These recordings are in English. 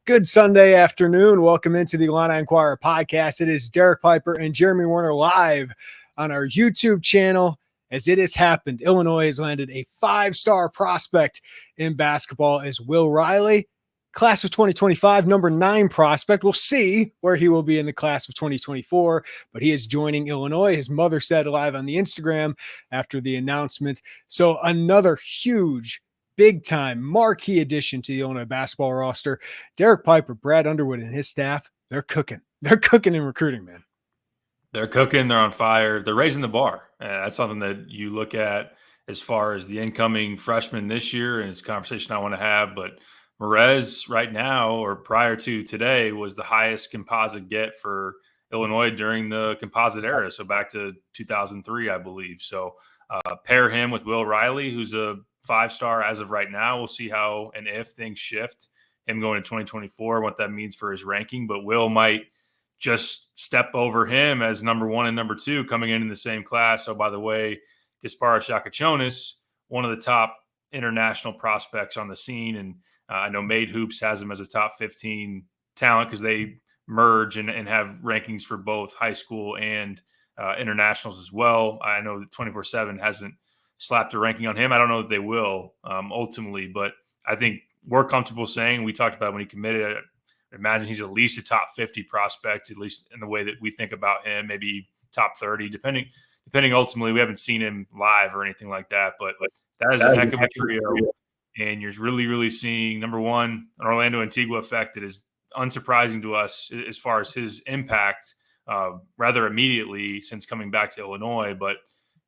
Good Sunday afternoon. Welcome into the Illini Inquirer podcast. It is Derek Piper and Jeremy Werner live on our YouTube channel. As it has happened, Illinois has landed a five-star prospect in basketball as Will Riley, class of 2025, number 9 prospect. We'll see where he will be in the class of 2024, but he is joining Illinois. His mother said live on the Instagram after the announcement. So another huge, big-time marquee addition to the Illinois basketball roster. Derek Piper, Brad Underwood, and his staff, they're cooking. They're cooking in recruiting, man. They're cooking. They're on fire. They're raising the bar. That's something that you look at as far as the incoming freshman this year, and it's a conversation I want to have. But Merez right now, or prior to today, was the highest composite get for Illinois during the composite era. So back to 2003, I believe. So pair him with Will Riley, who's a 5-star as of right now. We'll see how and if things shift, him going to 2024, what that means for his ranking. But Will might just step over him as number 1 and number 2 coming in the same class. So, by the way, Gasparis Yakachonis, one of the top international prospects on the scene. And I know Made Hoops has him as a top 15 talent because they merge and have rankings for both high school and internationals as well. I know that 24/7 hasn't slapped a ranking on him. I don't know that they will ultimately, but I think we're comfortable saying, we talked about when he committed, I imagine he's at least a top 50 prospect, at least in the way that we think about him, maybe top 30, depending ultimately. We haven't seen him live or anything like that, but that is a heck of a trio. And you're really, really seeing, number one, an Orlando Antigua effect that is unsurprising to us as far as his impact rather immediately since coming back to Illinois. But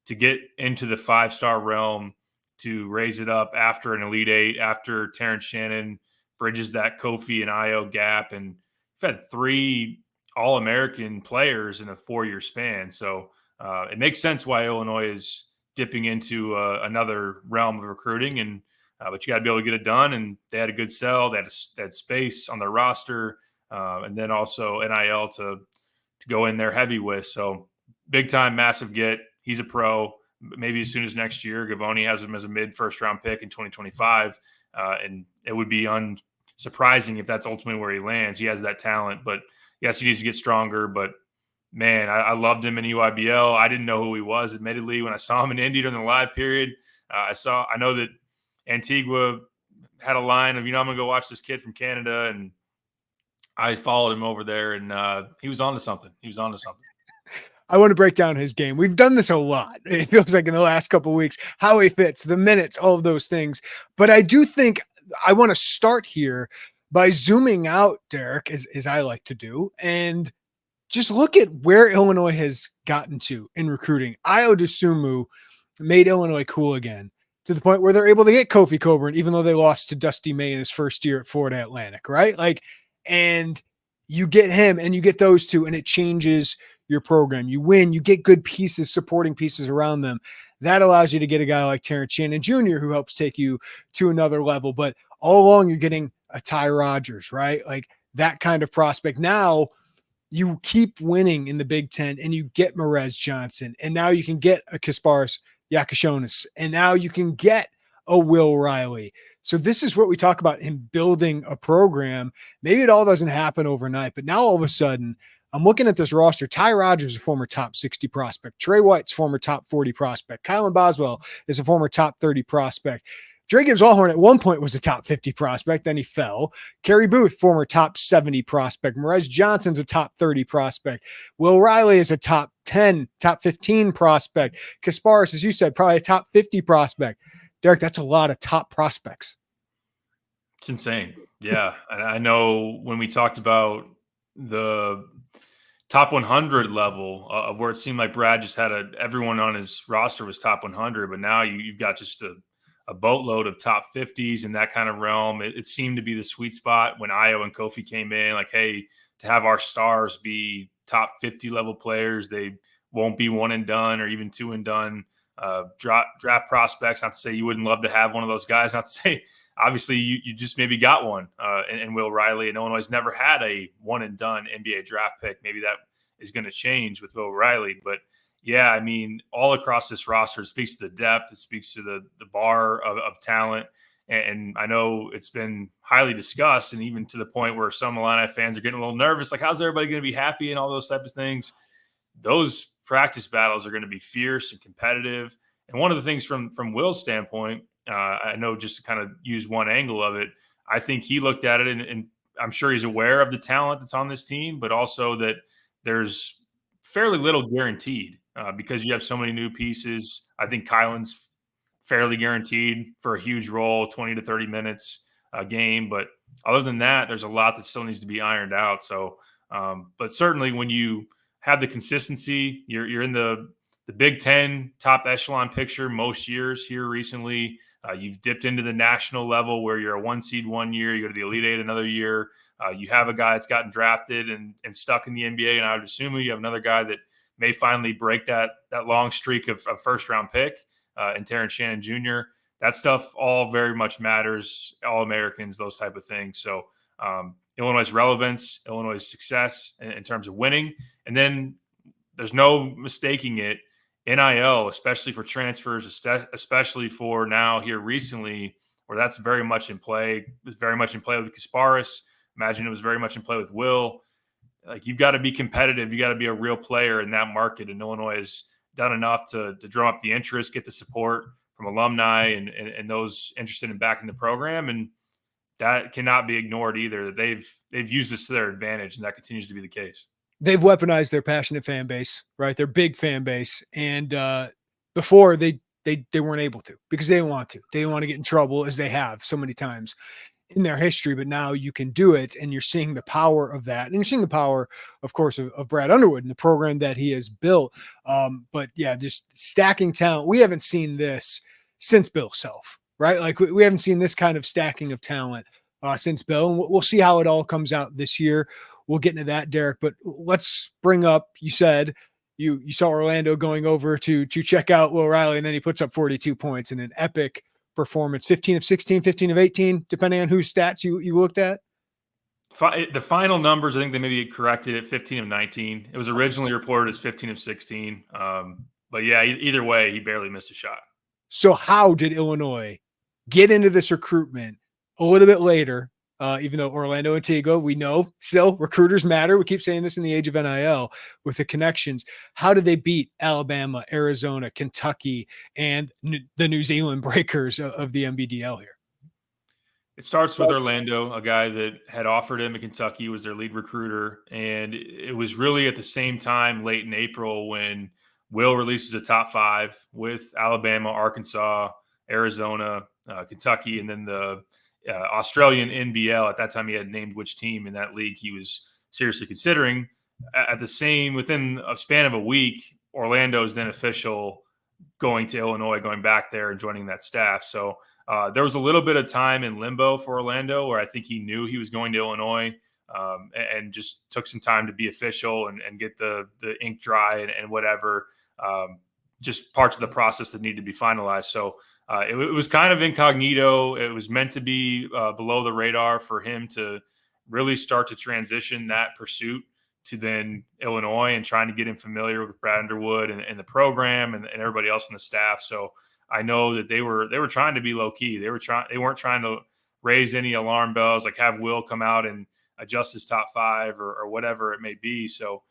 to get into the 5-star realm, to raise it up after an Elite Eight, after Terrence Shannon bridges that Kofi and Io gap, and we've had 3 All-American players in a 4-year span. So it makes sense why Illinois is dipping into another realm of recruiting, and but you got to be able to get it done. And they had a good sell. They had space on their roster, and then also NIL to go in there heavy with. So big time, massive get. He's a pro. Maybe as soon as next year. Gavoni has him as a mid-first round pick in 2025, and it would be unsurprising if that's ultimately where he lands. He has that talent, but yes, he needs to get stronger. But man, I loved him in UIBL. I didn't know who he was, admittedly, when I saw him in Indy during the live period. I know that Antigua had a line of, I'm going to go watch this kid from Canada, and I followed him over there, and he was on to something. I want to break down his game. We've done this a lot. It feels like in the last couple of weeks, how he fits, the minutes, all of those things. But I do think I want to start here by zooming out, Derek, as I like to do, and just look at where Illinois has gotten to in recruiting. Io DeSumo made Illinois cool again to the point where they're able to get Kofi Coburn, even though they lost to Dusty May in his first year at Florida Atlantic, right? And you get him and you get those two, and it changes your program. You win, you get good pieces, supporting pieces around them. That allows you to get a guy like Terrence Shannon Jr., who helps take you to another level. But all along, you're getting a Ty Rodgers, right? That kind of prospect. Now you keep winning in the Big Ten, and you get Merez Johnson, and now you can get a Kasparis Yakachonis, and now you can get a Will Riley. So this is what we talk about in building a program. Maybe it all doesn't happen overnight, but now all of a sudden, I'm looking at this roster. Ty Rodgers is a former top 60 prospect. Trey White's former top 40 prospect. Kylan Boswell is a former top 30 prospect. Dre Gibbs-Allhorn at one point was a top 50 prospect, then he fell. Kerry Booth, former top 70 prospect. Merez Johnson's a top 30 prospect. Will Riley is a top 10, top 15 prospect. Kasparis, as you said, probably a top 50 prospect. Derek, that's a lot of top prospects. It's insane. Yeah. And I know when we talked about the top 100 level of where it seemed like Brad just had everyone on his roster was top 100, but now you've got just a boatload of top 50s in that kind of realm. It seemed to be the sweet spot when Io and Kofi came in, like, hey, to have our stars be top 50 level players, they won't be one and done or even two and done draft prospects. Not to say you wouldn't love to have one of those guys, not to say obviously you just maybe got one and Will Riley, and Illinois never had a one and done NBA draft pick. Maybe that is going to change with Will Riley, but yeah, I mean, all across this roster, it speaks to the depth. It speaks to the bar of talent. And I know it's been highly discussed, and even to the point where some Illini fans are getting a little nervous, like, how's everybody going to be happy and all those types of things. Those practice battles are going to be fierce and competitive. And one of the things from Will's standpoint, I know, just to kind of use one angle of it, I think he looked at it, and I'm sure he's aware of the talent that's on this team, but also that there's fairly little guaranteed because you have so many new pieces. I think Kylan's fairly guaranteed for a huge role, 20 to 30 minutes a game. But other than that, there's a lot that still needs to be ironed out. So, but certainly when you have the consistency, you're in the Big Ten top echelon picture most years. Here recently, you've dipped into the national level where you're a 1 seed one year, you go to the Elite Eight another year. You have a guy that's gotten drafted and stuck in the NBA, and I would assume you have another guy that may finally break that long streak of first round pick, and Terrence Shannon Jr. That stuff all very much matters. All Americans, those type of things. So Illinois' relevance, Illinois' success in terms of winning, and then there's no mistaking it. NIL, especially for transfers, especially for now here recently, where that's very much in play. It was very much in play with Kasparis. Imagine it was very much in play with Will. Like, you've got to be competitive. You got to be a real player in that market. And Illinois has done enough to drum up the interest, get the support from alumni and those interested in backing the program. And that cannot be ignored either. They've used this to their advantage, and that continues to be the case. They've weaponized their passionate fan base, right? Their big fan base. And before they weren't able to, because they didn't want to. They didn't want to get in trouble, as they have so many times in their history. But now you can do it, and you're seeing the power of that. And you're seeing the power, of course, of Brad Underwood and the program that he has built. But yeah, just stacking talent. We haven't seen this since Bill Self, right? Like, we haven't seen this kind of stacking of talent since Bill. And we'll see how it all comes out this year. We'll get into that, Derek, but let's bring up, you said you saw Orlando going over to check out Will Riley, and then he puts up 42 points in an epic performance, 15 of 16, 15 of 18, depending on whose stats you looked at. The final numbers, I think they may be corrected at 15 of 19. It was originally reported as 15 of 16. But yeah, either way, he barely missed a shot. So how did Illinois get into this recruitment a little bit later? Even though Orlando Antigua, we know still recruiters matter. We keep saying this in the age of NIL with the connections. How did they beat Alabama, Arizona, Kentucky, and the New Zealand breakers of the NBDL here? It starts with Orlando, a guy that had offered him in Kentucky, was their lead recruiter. And it was really at the same time, late in April, when Will releases a top 5 with Alabama, Arkansas, Arizona, Kentucky, and then the Australian NBL. At that time, he had named which team in that league he was seriously considering. Within a span of a week, Orlando is then official going to Illinois, going back there and joining that staff. So there was a little bit of time in limbo for Orlando where I think he knew he was going to Illinois, and just took some time to be official and get the ink dry and whatever, just parts of the process that need to be finalized. So it was kind of incognito. It was meant to be below the radar for him to really start to transition that pursuit to then Illinois and trying to get him familiar with Brad Underwood and the program and everybody else on the staff. So I know that they were trying to be low key. They weren't trying to raise any alarm bells, like have Will come out and adjust his top 5 or whatever it may be. So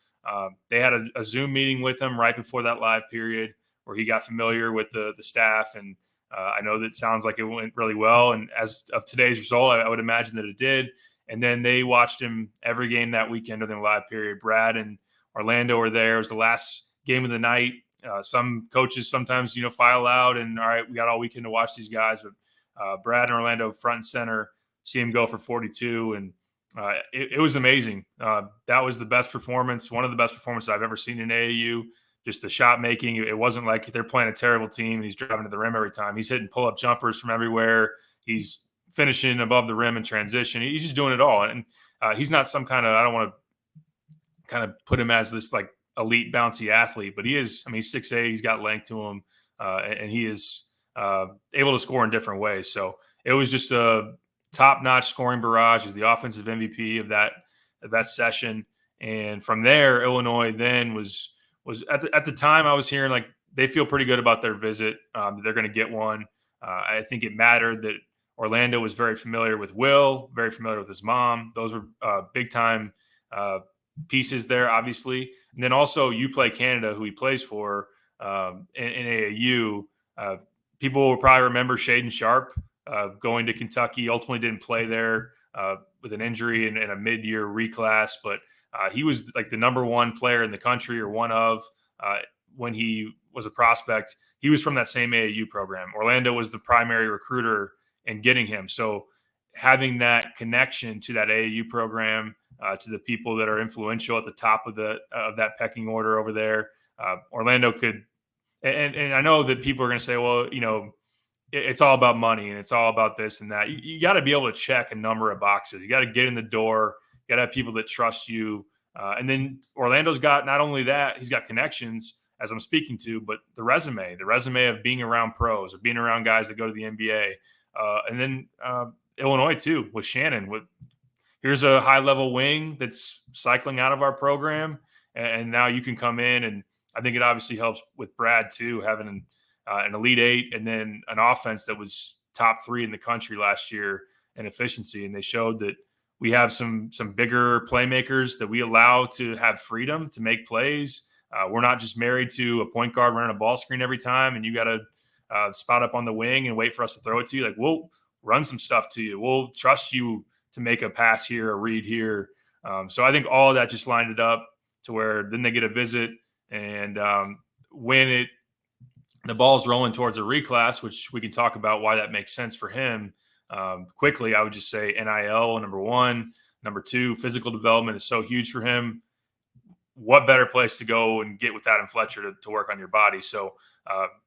they had a Zoom meeting with him right before that live period where he got familiar with the staff. And I know that sounds like it went really well. And as of today's result, I would imagine that it did. And then they watched him every game that weekend during the live period. Brad and Orlando were there. It was the last game of the night. Some coaches sometimes, file out and, all right, we got all weekend to watch these guys. But Brad and Orlando front and center, see him go for 42. And it was amazing. That was the best performance, one of the best performances I've ever seen in AAU. Just the shot making. It wasn't like they're playing a terrible team and he's driving to the rim every time. He's hitting pull-up jumpers from everywhere. He's finishing above the rim in transition. He's just doing it all. And he's not some kind of, I don't want to kind of put him as this like elite bouncy athlete, but he is, he's 6'8", he's got length to him, and he is able to score in different ways. So it was just a top-notch scoring barrage. He was the offensive MVP of that session. And from there, Illinois then was at the time I was hearing like they feel pretty good about their visit. They're going to get one. I think it mattered that Orlando was very familiar with Will, very familiar with his mom. Those were big time pieces there, obviously. And then also UPlay Canada, who he plays for in AAU. People will probably remember Shaden Sharp going to Kentucky. Ultimately, didn't play there with an injury and a mid-year reclass, but he was like the number one player in the country, or one of, when he was a prospect. He was from that same AAU program. Orlando was the primary recruiter in getting him. So having that connection to that AAU program, to the people that are influential at the top of that pecking order over there, Orlando could. And I know that people are going to say, well, it's all about money and it's all about this and that. You got to be able to check a number of boxes. You got to get in the door. You got to have people that trust you. And then Orlando's got not only that, he's got connections, as I'm speaking to, but the resume of being around pros, or being around guys that go to the NBA. And then Illinois too, with Shannon. Here's a high-level wing that's cycling out of our program, and now you can come in. And I think it obviously helps with Brad too, having an Elite Eight and then an offense that was top 3 in the country last year in efficiency. And they showed that we have some bigger playmakers that we allow to have freedom to make plays. We're not just married to a point guard running a ball screen every time, and you got to spot up on the wing and wait for us to throw it to you. Like, we'll run some stuff to you. We'll trust you to make a pass here, a read here. So I think all of that just lined it up to where then they get a visit, and when the ball's rolling towards a reclass, which we can talk about why that makes sense for him. Quickly, I would just say NIL, number one. Number two, physical development is so huge for him. What better place to go and get with Adam Fletcher to work on your body? So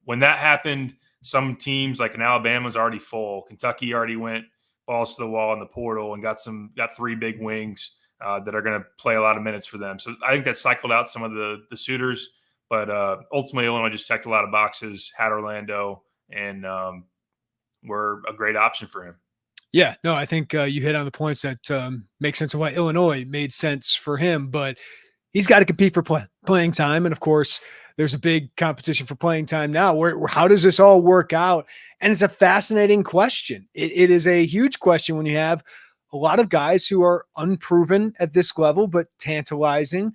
when that happened, some teams like in Alabama's already full. Kentucky already went balls to the wall in the portal and got 3 big wings that are going to play a lot of minutes for them. So I think that cycled out some of the suitors, but ultimately Illinois just checked a lot of boxes, had Orlando, and were a great option for him. Yeah, no, I think you hit on the points that make sense of why Illinois made sense for him, but he's got to compete for playing time. And of course, there's a big competition for playing time now. How does this all work out? And it's a fascinating question. It is a huge question when you have a lot of guys who are unproven at this level, but tantalizing.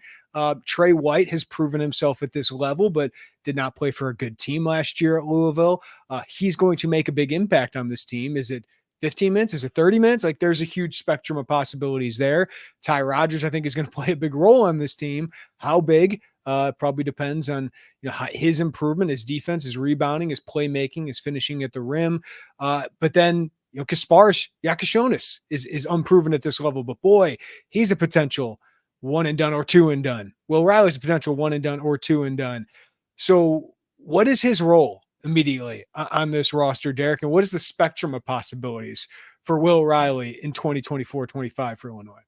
Trey White has proven himself at this level, but did not play for a good team last year at Louisville. He's going to make a big impact on this team. Is it 15 minutes? Is it 30 minutes? Like, there's a huge spectrum of possibilities there. Ty Rodgers, I think, is going to play a big role on this team. How big? Probably depends on his improvement, his defense, his rebounding, his playmaking, his finishing at the rim. But then Kasparas Yakashonis is unproven at this level. But boy, he's a potential one and done or two and done. Will Riley's a potential one and done or two and done. So what is his role immediately on this roster, Derek? And what is the spectrum of possibilities for Will Riley in 2024-25 for Illinois?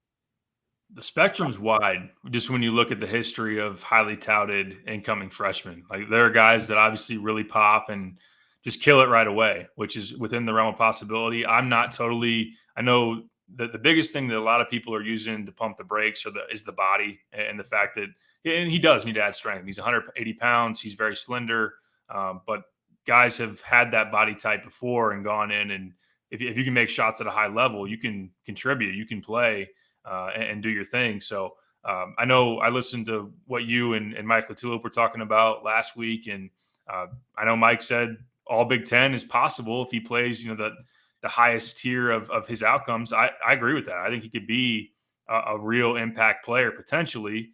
The spectrum's wide, just when you look at the history of highly touted incoming freshmen. Like, there are guys that obviously really pop and just kill it right away, which is within the realm of possibility. I know that the biggest thing that a lot of people are using to pump the brakes is the body, and the fact that, and he does need to add strength. He's 180 pounds. He's very slender, but guys have had that body type before and gone in, and if you can make shots at a high level, you can contribute, you can play and do your thing. So I know I listened to what you and Mike Latulip were talking about last week, and I know Mike said all Big Ten is possible if he plays, the highest tier of his outcomes. I agree with that. I think he could be a real impact player potentially.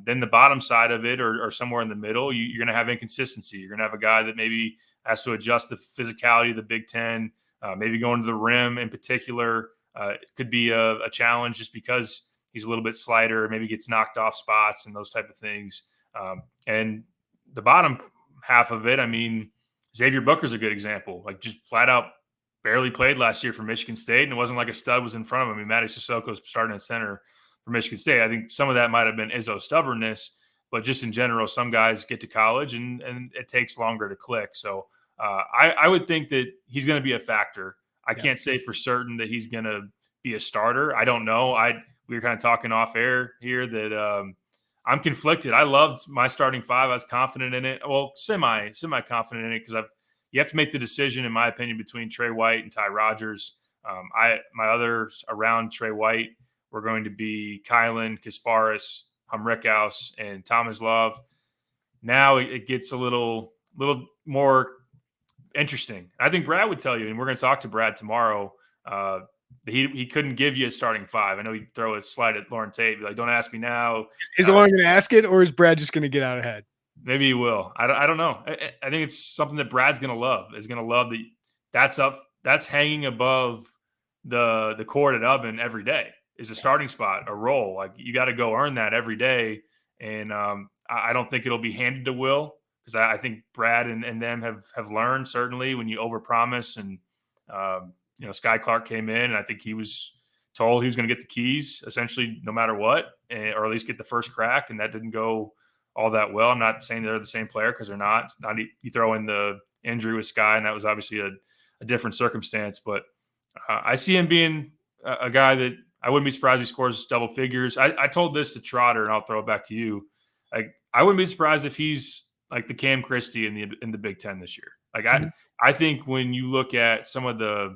Then the bottom side of it, or somewhere in the middle, you're going to have inconsistency. You're going to have a guy that maybe has to adjust the physicality of the Big Ten, maybe going to the rim in particular. It could be a challenge just because he's a little bit slighter, maybe gets knocked off spots and those type of things. And the bottom half of it, I mean, Xavier Booker's a good example. Like, just flat out barely played last year for Michigan State, and it wasn't like a stud was in front of him. I mean, Matty Sissoko's starting at center for Michigan State. I think some of that might have been Izzo stubbornness, but just in general, some guys get to college and it takes longer to click. So I would think that he's going to be a factor. I can't say for certain that he's going to be a starter. I don't know. We were kind of talking off air here that I'm conflicted. I loved my starting five. I was confident in it. Well, semi confident in it, because you have to make the decision, in my opinion, between Trey White and Ty Rodgers. My others around Trey White were going to be Kylan, Kasparis, Humrickhouse, and Thomas Love. Now it gets a little more interesting. I think Brad would tell you, and we're going to talk to Brad tomorrow. He couldn't give you a starting five. I know he'd throw a slide at Lauren Tate, be like, "Don't ask me now." Is Lauren going to ask it, or is Brad just going to get out ahead? Maybe he will. I don't know. I think it's something that Brad's going to love. Is going to love that's hanging above the court at Oven every day. Is a starting spot, a role. Like, you got to go earn that every day. And I don't think it'll be handed to Will, because I think Brad and them have learned, certainly, when you overpromise. And Sky Clark came in, and I think he was told he was going to get the keys essentially no matter what, or at least get the first crack, and that didn't go all that well. I'm not saying they're the same player, because they're not. You throw in the injury with Sky, and that was obviously a different circumstance. But I see him being a guy that I wouldn't be surprised if he scores double figures. I told this to Trotter, and I'll throw it back to you. Like, I wouldn't be surprised if he's like the Cam Christie in the Big Ten this year. Like, I think when you look at some of the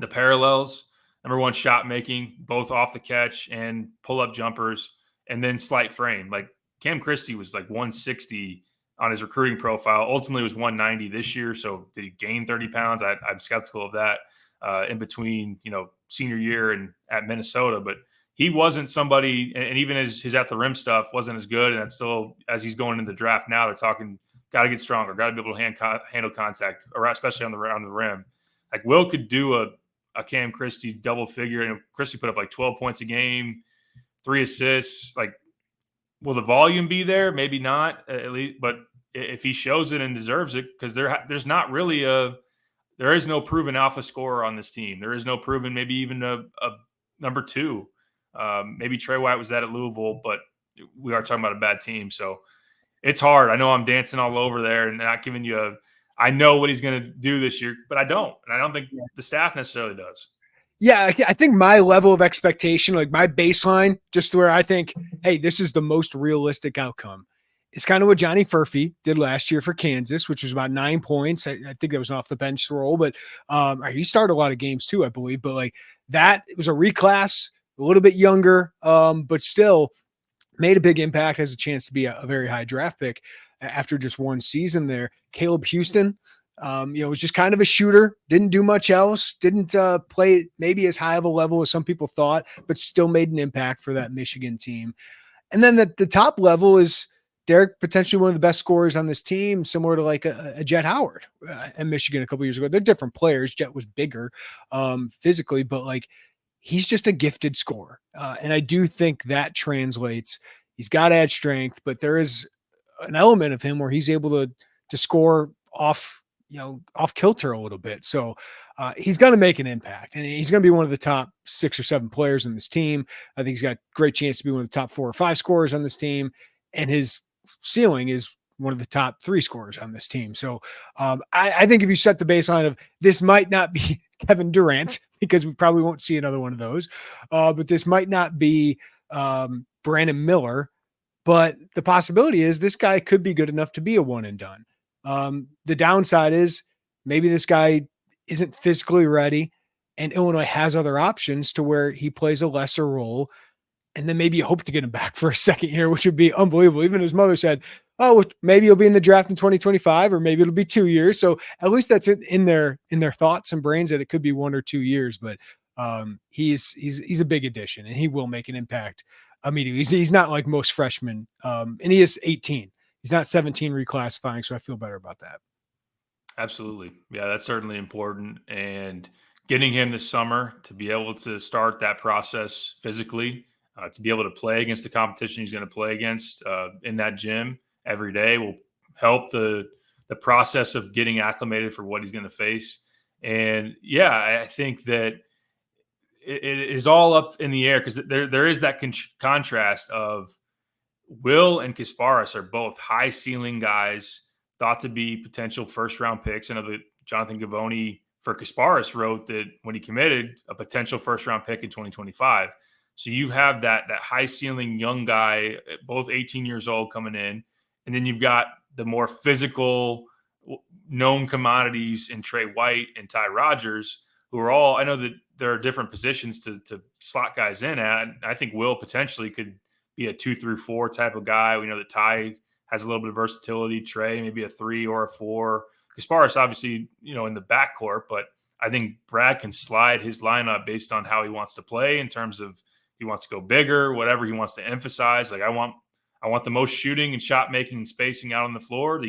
parallels, number one, shot making, both off the catch and pull up jumpers, and then slight frame. Like, Cam Christie was like 160 on his recruiting profile. Ultimately, was 190 this year. So did he gain 30 pounds? I'm skeptical of that in between, senior year and at Minnesota. But he wasn't somebody, and even his at the rim stuff wasn't as good. And that's still, as he's going into the draft now, they're talking, got to get stronger, got to be able to handle contact, or especially on the rim. Like, Will could do a Cam Christie double figure, and Christie put up like 12 points a game, 3 assists. Like, will the volume be there? Maybe not, at least, but if he shows it and deserves it, because there's not really there is no proven alpha scorer on this team. There is no proven, maybe even a number two. Maybe Trey White was that at Louisville, but we are talking about a bad team. So it's hard. I know I'm dancing all over there and not giving you I know what he's going to do this year, but I don't. And I don't think the staff necessarily does. Yeah, I think my level of expectation, like my baseline, just where I think, hey, this is the most realistic outcome, is kind of what Johnny Furphy did last year for Kansas, which was about 9 points. I think that was an off the bench role, but he started a lot of games too, I believe. But like that, it was a reclass, a little bit younger, but still made a big impact, has a chance to be a very high draft pick after just one season there. Caleb Houston, was just kind of a shooter, didn't do much else, didn't play maybe as high of a level as some people thought, but still made an impact for that Michigan team. And then the top level is Derek, potentially one of the best scorers on this team, similar to like a Jet Howard in Michigan a couple years ago. They're different players. Jet was bigger physically, but like he's just a gifted scorer. And I do think that translates. He's got edge strength, but there is an element of him where he's able to score off kilter a little bit. So he's going to make an impact, and he's going to be one of the top 6 or 7 players in this team. I think he's got a great chance to be one of the top 4 or 5 scorers on this team, and his ceiling is one of the top 3 scorers on this team. So I think if you set the baseline of this might not be Kevin Durant, because we probably won't see another one of those, but this might not be Brandon Miller, but the possibility is this guy could be good enough to be a one and done. The downside is maybe this guy isn't physically ready, and Illinois has other options to where he plays a lesser role. And then maybe you hope to get him back for a second year, which would be unbelievable. Even his mother said, oh, maybe he'll be in the draft in 2025, or maybe it'll be 2 years. So at least that's in their thoughts and brains that it could be 1 or 2 years. But he's a big addition, and he will make an impact immediately. He's not like most freshmen, and he is 18. He's not 17 reclassifying, so I feel better about that. Absolutely. Yeah, that's certainly important. And getting him this summer to be able to start that process physically, to be able to play against the competition he's going to play against in that gym every day will help the process of getting acclimated for what he's going to face. And yeah, I think that it is all up in the air, because there is that contrast of Will and Kasparis are both high ceiling guys, thought to be potential first round picks. I know that Jonathan Gavoni for Kasparis wrote that when he committed, a potential first round pick in 2025. So you have that high ceiling young guy, both 18 years old, coming in. And then you've got the more physical, known commodities in Trey White and Ty Rodgers, who are all, I know that there are different positions to slot guys in at. I think Will potentially could be a 2 through 4 type of guy. We know that Ty has a little bit of versatility. Trey, maybe a 3 or a 4. Kasparis, obviously, in the backcourt, but I think Brad can slide his lineup based on how he wants to play in terms of he wants to go bigger, whatever he wants to emphasize. Like I want the most shooting and shot making and spacing out on the floor.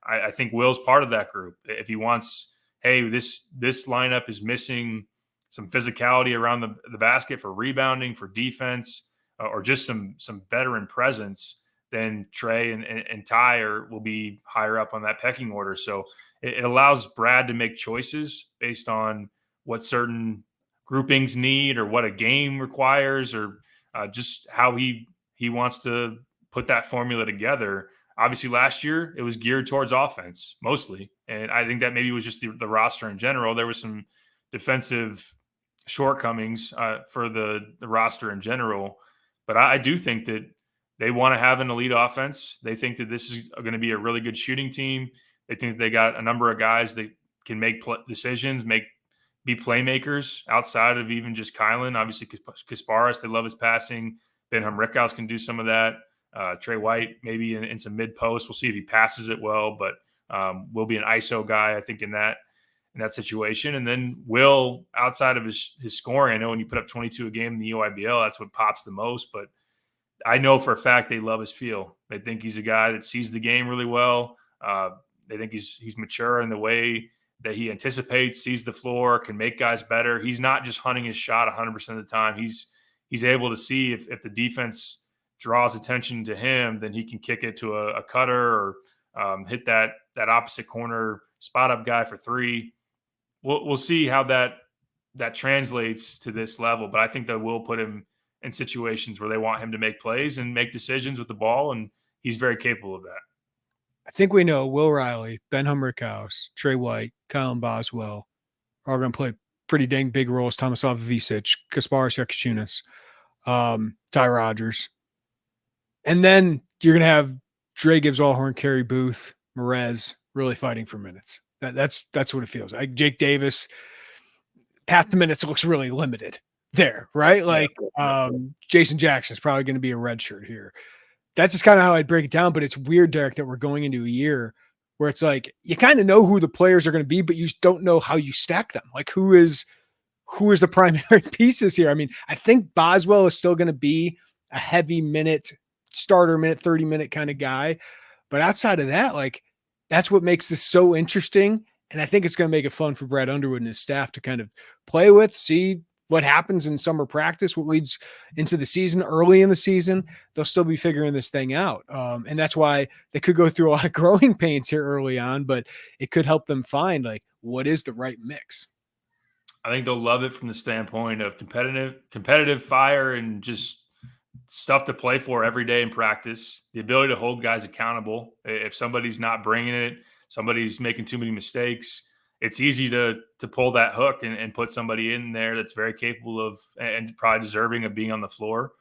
I think Will's part of that group. If he wants, hey, this lineup is missing some physicality around the basket for rebounding, for defense, or just some veteran presence, then Trey and Ty will be higher up on that pecking order. So it allows Brad to make choices based on what certain groupings need or what a game requires or just how he wants to put that formula together. Obviously, last year it was geared towards offense mostly, and I think that maybe was just the roster in general. There was some defensive shortcomings for the roster in general, but I do think that they want to have an elite offense. They think that this is going to be a really good shooting team. They think they got a number of guys that can make decisions, be playmakers outside of even just Kylan. Obviously, Kasparis, they love his passing. Benham Rickhouse can do some of that. Trey White, maybe in some mid-post. We'll see if he passes it well, but will be an ISO guy, I think, in that situation. And then Will, outside of his scoring, I know when you put up 22 a game in the UIBL, that's what pops the most. But I know for a fact they love his feel. They think he's a guy that sees the game really well. They think he's mature in the way that he anticipates, sees the floor, can make guys better. He's not just hunting his shot 100% of the time. He's able to see if the defense draws attention to him, then he can kick it to a cutter or hit that opposite corner spot up guy for 3. We'll see how that translates to this level, but I think that will put him in situations where they want him to make plays and make decisions with the ball, and he's very capable of that. I think we know Will Riley, Benham Rickhouse, Trey White, Kylan Boswell are going to play pretty dang big roles. Tomislav Visic, Kasparis Yakushunas, Ty Rodgers. And then you're going to have Dre Gibbs, Allhorn, Kerry Booth, Merez really fighting for minutes. That's what it feels like. Jake Davis, half the minutes looks really limited there, right? Like Jason Jackson's probably going to be a red shirt here. That's just kind of how I'd break it down. But it's weird, Derek, that we're going into a year where it's like you kind of know who the players are going to be, but you don't know how you stack them. Like who is the primary pieces here? I mean, I think Boswell is still going to be a heavy starter minute, 30-minute kind of guy. But outside of that, like that's what makes this so interesting. And I think it's going to make it fun for Brad Underwood and his staff to kind of play with, see what happens in summer practice, what leads into the season. Early in the season, they'll still be figuring this thing out. And that's why they could go through a lot of growing pains here early on, but it could help them find like what is the right mix. I think they'll love it from the standpoint of competitive fire and just stuff to play for every day in practice, the ability to hold guys accountable. If somebody's not bringing it, somebody's making too many mistakes, it's easy to pull that hook and put somebody in there that's very capable of and probably deserving of being on the floor.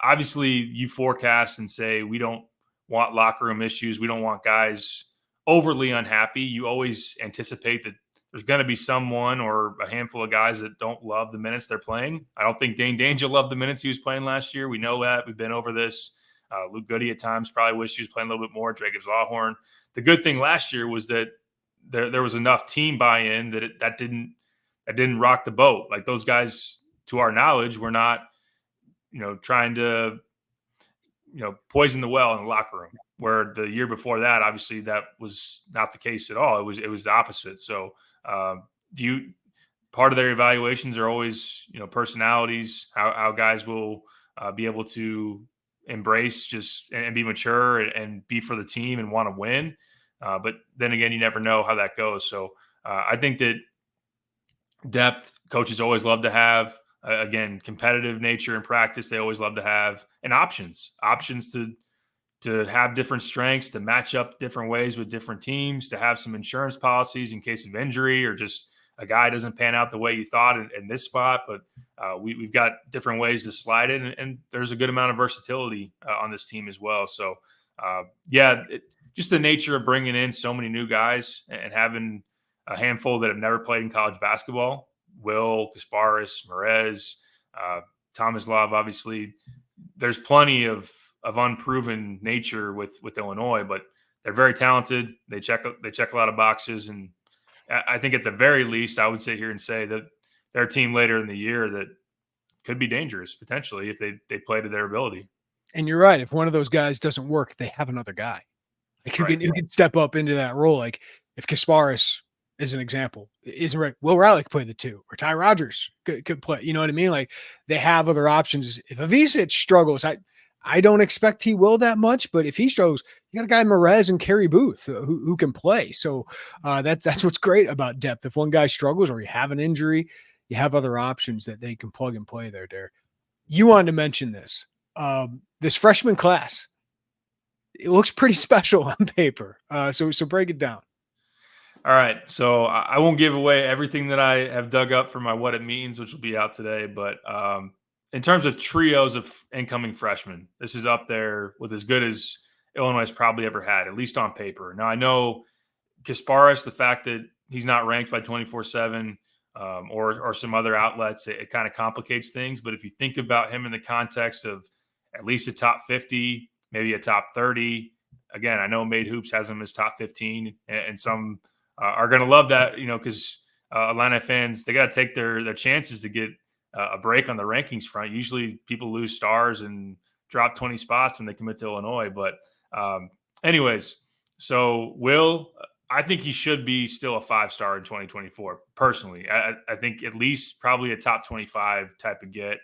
Obviously, you forecast and say, we don't want locker room issues. We don't want guys overly unhappy. You always anticipate that there's going to be someone or a handful of guys that don't love the minutes they're playing. I don't think Dane Danger loved the minutes he was playing last year. We know that. We've been over this. Luke Goody at times probably wished he was playing a little bit more. Dre Gibbs Lawhorn. The good thing last year was that there was enough team buy-in that didn't rock the boat. Like those guys, to our knowledge, were not, trying to, poison the well in the locker room. Where the year before that, obviously, that was not the case at all. It was the opposite. So, part of their evaluations are always, personalities, how guys will be able to embrace just and be mature and be for the team and want to win. But then again, you never know how that goes. So I think that depth coaches always love to have, again, competitive nature in practice. They always love to have, and options to have different strengths, to match up different ways with different teams, to have some insurance policies in case of injury or just a guy doesn't pan out the way you thought in this spot. But we've got different ways to slide it, and there's a good amount of versatility on this team as well. So, just the nature of bringing in so many new guys and having a handful that have never played in college basketball. Will, Kasparis, Merez, Thomas Love, obviously. There's plenty of unproven nature with Illinois, but they're very talented. They check a lot of boxes, and I think at the very least, I would sit here and say that they're a team later in the year that could be dangerous potentially if they play to their ability. And you're right. If one of those guys doesn't work, they have another guy. Like who can step up into that role. Like if Kasparis is an example, isn't right. Will Riley could play the two, or Ty Rodgers could play. You know what I mean? Like they have other options. If Avicic struggles, I don't expect he will that much, but if he struggles, you got a guy Merez and Kerry Booth who can play. So that's what's great about depth. If one guy struggles or you have an injury, you have other options that they can plug and play there, Derek. You wanted to mention this. This freshman class, it looks pretty special on paper. So break it down. All right. So I won't give away everything that I have dug up for my What It Means, which will be out today. But in terms of trios of incoming freshmen, this is up there with as good as Illinois has probably ever had, at least on paper. Now, I know Kasparis, the fact that he's not ranked by 24/7 or some other outlets, it kind of complicates things. But if you think about him in the context of at least a top 50, maybe a top 30, again, I know Made Hoops has him as top 15, and some are going to love that, because Illini fans, they got to take their chances to get a break on the rankings front. Usually people lose stars and drop 20 spots when they commit to Illinois. But anyways, so Will, I think he should be still a 5-star in 2024. Personally, I think at least probably a top 25 type of get.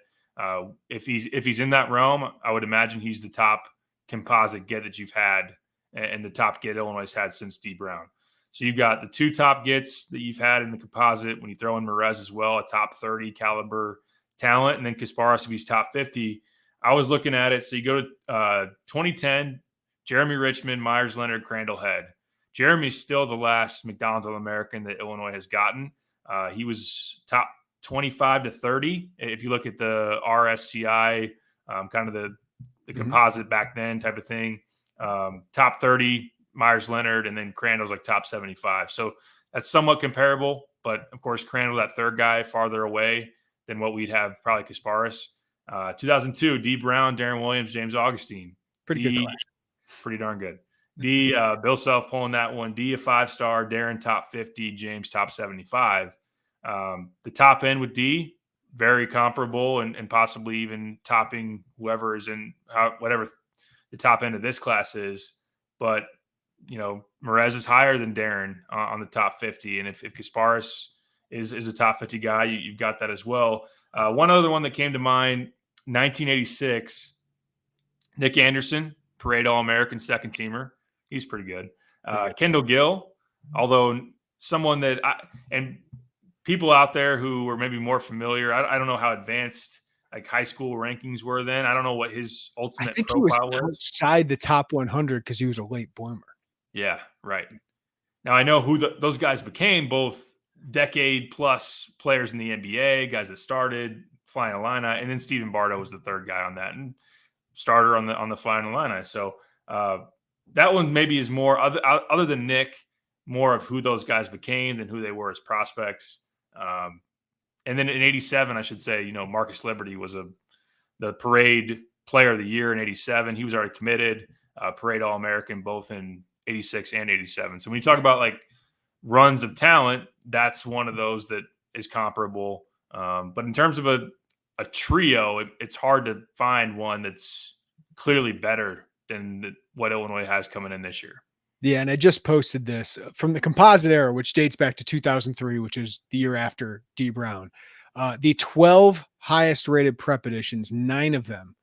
If he's in that realm, I would imagine he's the top composite get that you've had, and the top get Illinois has had since D Brown. So you've got the two top gets that you've had in the composite. When you throw in Merez as well, a top 30 caliber talent, and then Kasparis if he's top 50. I was looking at it. So you go to 2010, Jeremy Richmond, Myers Leonard, Crandall Head. Jeremy's still the last McDonald's All-American that Illinois has gotten. He was top 25 to 30. If you look at the RSCI, kind of the composite back then type of thing, top 30, Myers Leonard, and then Crandall's like top 75. So that's somewhat comparable, but of course, Crandall, that third guy, farther away than what we'd have probably Kasparis. 2002, D Brown, Darren Williams, James Augustine. Pretty good class. Pretty darn good. D, Bill Self pulling that one. D, a 5-star, Darren top 50, James top 75. The top end with D, very comparable and possibly even topping whoever is in whatever the top end of this class is. But, Merez is higher than Darren on the top 50. And if Kasparis is a top 50 guy, you've got that as well. One other one that came to mind, 1986, Nick Anderson, Parade All-American second teamer. He's pretty good. Kendall Gill, although someone that and people out there who were maybe more familiar, I don't know how advanced like high school rankings were then. I don't know what his ultimate profile was. Outside the top 100 because he was a late bloomer. Yeah, right. Now I know who those guys became, both decade-plus players in the NBA, guys that started Flying Illini, and then Stephen Bardo was the third guy on that, and starter on the Flying Illini. So that one maybe is more other than Nick, more of who those guys became than who they were as prospects. And then in 87, I should say, Marcus Liberty was the Parade Player of the Year in 87. He was already committed, Parade All-American both in 86 and 87. So when you talk about like runs of talent, that's one of those that is comparable. But in terms of a trio, it's hard to find one that's clearly better than what Illinois has coming in this year. Yeah, and I just posted this from the composite era, which dates back to 2003, which is the year after D Brown. The 12 highest rated prep editions, 9 of them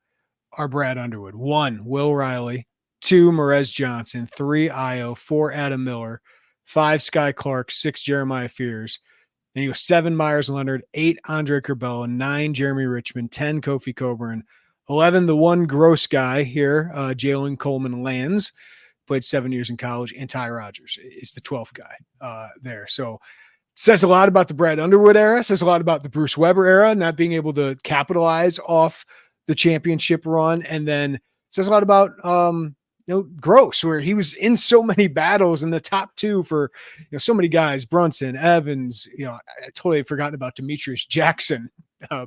are Brad Underwood. 1, Will Riley. 2, Merez Johnson. 3, Io. 4, Adam Miller. 5, Sky Clark. 6, Jeremiah Fears. Then you go 7, Myers Leonard. 8, Andre Curbelo. 9, Jeremy Richmond. 10, Kofi Coburn. 11, the one gross guy here, Jalen Coleman Lands. Played 7 years in college, and Ty Rodgers is the 12th guy there. So it says a lot about the Brad Underwood era, says a lot about the Bruce Weber era, not being able to capitalize off the championship run, and then it says a lot about gross, where he was in so many battles in the top two for, so many guys, Brunson, Evans, I totally had forgotten about Demetrius Jackson,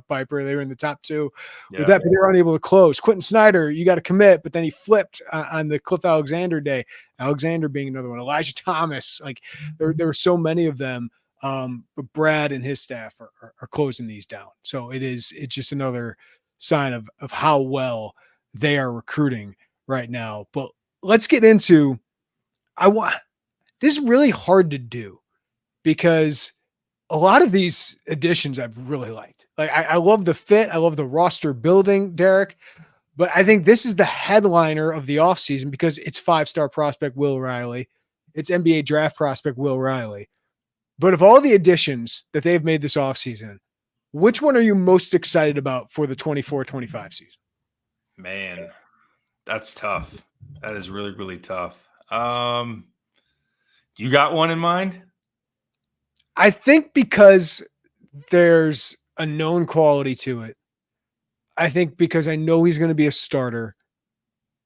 Piper. They were in the top two with that, but they were unable to close. Quentin Snyder, you got to commit, but then he flipped on the Cliff Alexander day. Alexander being another one. Elijah Thomas, like there were so many of them. But Brad and his staff are closing these down. So it's just another sign of how well they are recruiting right now. But let's get into, this is really hard to do because a lot of these additions I've really liked. Like I love the fit. I love the roster building, Derek, but I think this is the headliner of the offseason because it's 5-star prospect Will Riley. It's NBA draft prospect Will Riley. But of all the additions that they've made this offseason, which one are you most excited about for the 24-25 season? Man, that's tough. That is really, really tough. You got one in mind? I think because there's a known quality to it. I think because I know he's going to be a starter.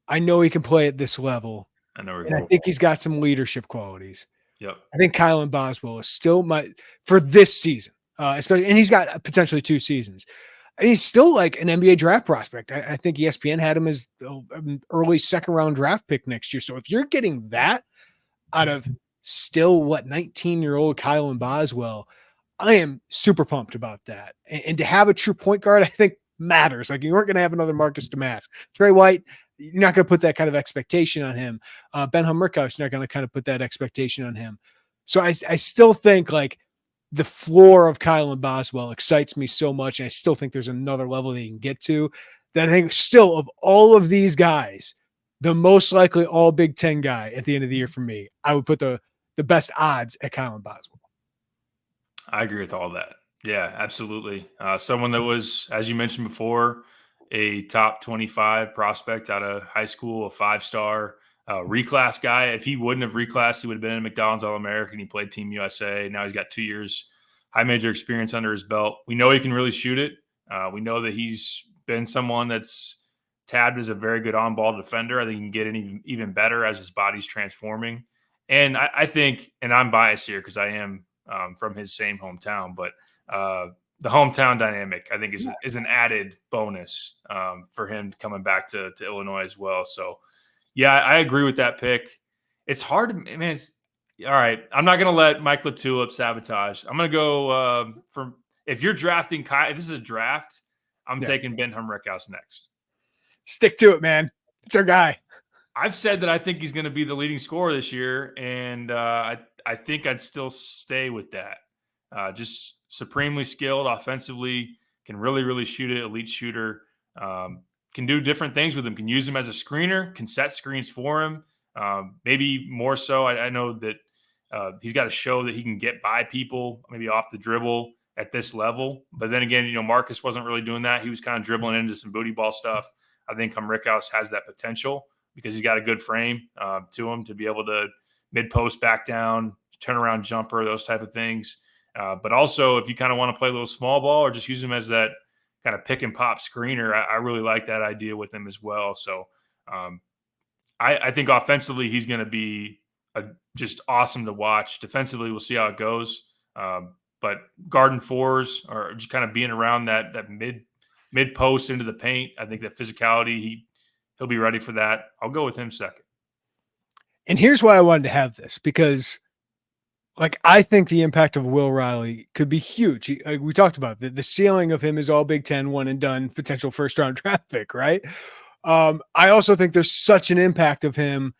I know he can play at this level. I think he's got some leadership qualities. Yep. I think Kylan Boswell is still for this season, especially, and he's got potentially 2 seasons. And he's still like an NBA draft prospect. I think ESPN had him as an early 2nd-round draft pick next year. So if you're getting that out of still 19-year-old Kylan Boswell, I am super pumped about that. And to have a true point guard, I think matters. Like you weren't going to have another Marcus Damask. Trey White, you're not going to put that kind of expectation on him. Ben Humrickhouse, you're not going to kind of put that expectation on him. So I still think like the floor of Kylan Boswell excites me so much. And I still think there's another level that he can get to that I think still of all of these guys, the most likely all Big Ten guy at the end of the year for me, I would put the best odds at Kylan Boswell. I agree with all that. Yeah, absolutely. Someone that was, as you mentioned before, a top 25 prospect out of high school, a 5-star reclass guy. If he wouldn't have reclassed, he would have been a McDonald's All-American. He played Team USA. Now he's got 2 years high major experience under his belt. We know he can really shoot it. We know that he's been someone that's tabbed as a very good on-ball defender. I think he can get it even better as his body's transforming. And I think, and I'm biased here because I am from his same hometown, but the hometown dynamic, I think, is an added bonus for him coming back to Illinois as well. So, yeah, I agree with that pick. It's hard to, man. All right. I'm not going to let Mike LaTulip sabotage. I'm going to go from, if you're drafting, if this is a draft, I'm taking Ben Humrickhouse next. Stick to it, man. It's our guy. I've said that I think he's going to be the leading scorer this year, and I think I'd still stay with that. Just supremely skilled offensively, can really, really shoot it, elite shooter, can do different things with him, can use him as a screener, can set screens for him. Maybe more so, I know that he's got to show that he can get by people, maybe off the dribble at this level. But then again, Marcus wasn't really doing that. He was kind of dribbling into some booty ball stuff. I think Humrickhouse has that potential because he's got a good frame to him to be able to mid-post back down, turnaround jumper, those type of things. But also, if you kind of want to play a little small ball or just use him as that kind of pick and pop screener, I really like that idea with him as well. So I think offensively, he's going to be just awesome to watch. Defensively, we'll see how it goes. But guarding fours or just kind of being around that mid post into the paint, I think that physicality, he'll be ready for that. I'll go with him second. And here's why I wanted to have this, because I think the impact of Will Riley could be huge. We talked about the ceiling of him is all Big Ten, one and done, potential 1st-round draft pick, right? I also think there's such an impact of him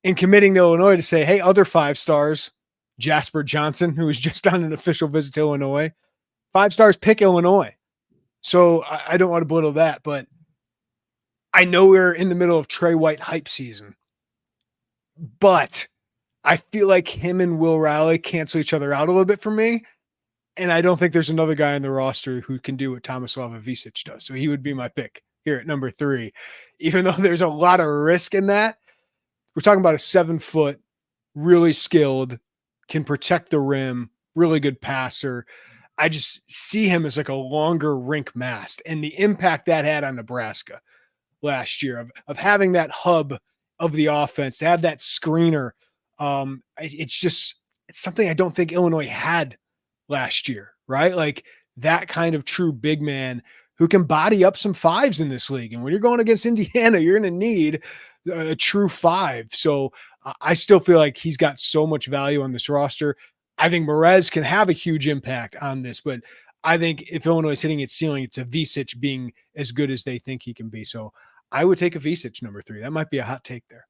in committing to Illinois to say, hey, other 5 stars, Jasper Johnson, who was just on an official visit to Illinois, 5 stars pick Illinois. So I don't want to belittle that, but I know we're in the middle of Trey White hype season, but I feel like him and Will Riley cancel each other out a little bit for me. And I don't think there's another guy on the roster who can do what Tomislav Ivisic does. So he would be my pick here at number 3, even though there's a lot of risk in that. We're talking about a 7-foot, really skilled, can protect the rim, really good passer. I just see him as like a longer rink mast, and the impact that had on Nebraska last year of having that hub of the offense, to have that screener. It's something I don't think Illinois had last year, right? Like that kind of true big man who can body up some fives in this league. And when you're going against Indiana, you're going to need a true five. So I still feel like he's got so much value on this roster. I think Merez can have a huge impact on this, but I think if Illinois is hitting its ceiling, it's a Visic being as good as they think he can be. So I would take a Visic number 3. That might be a hot take there.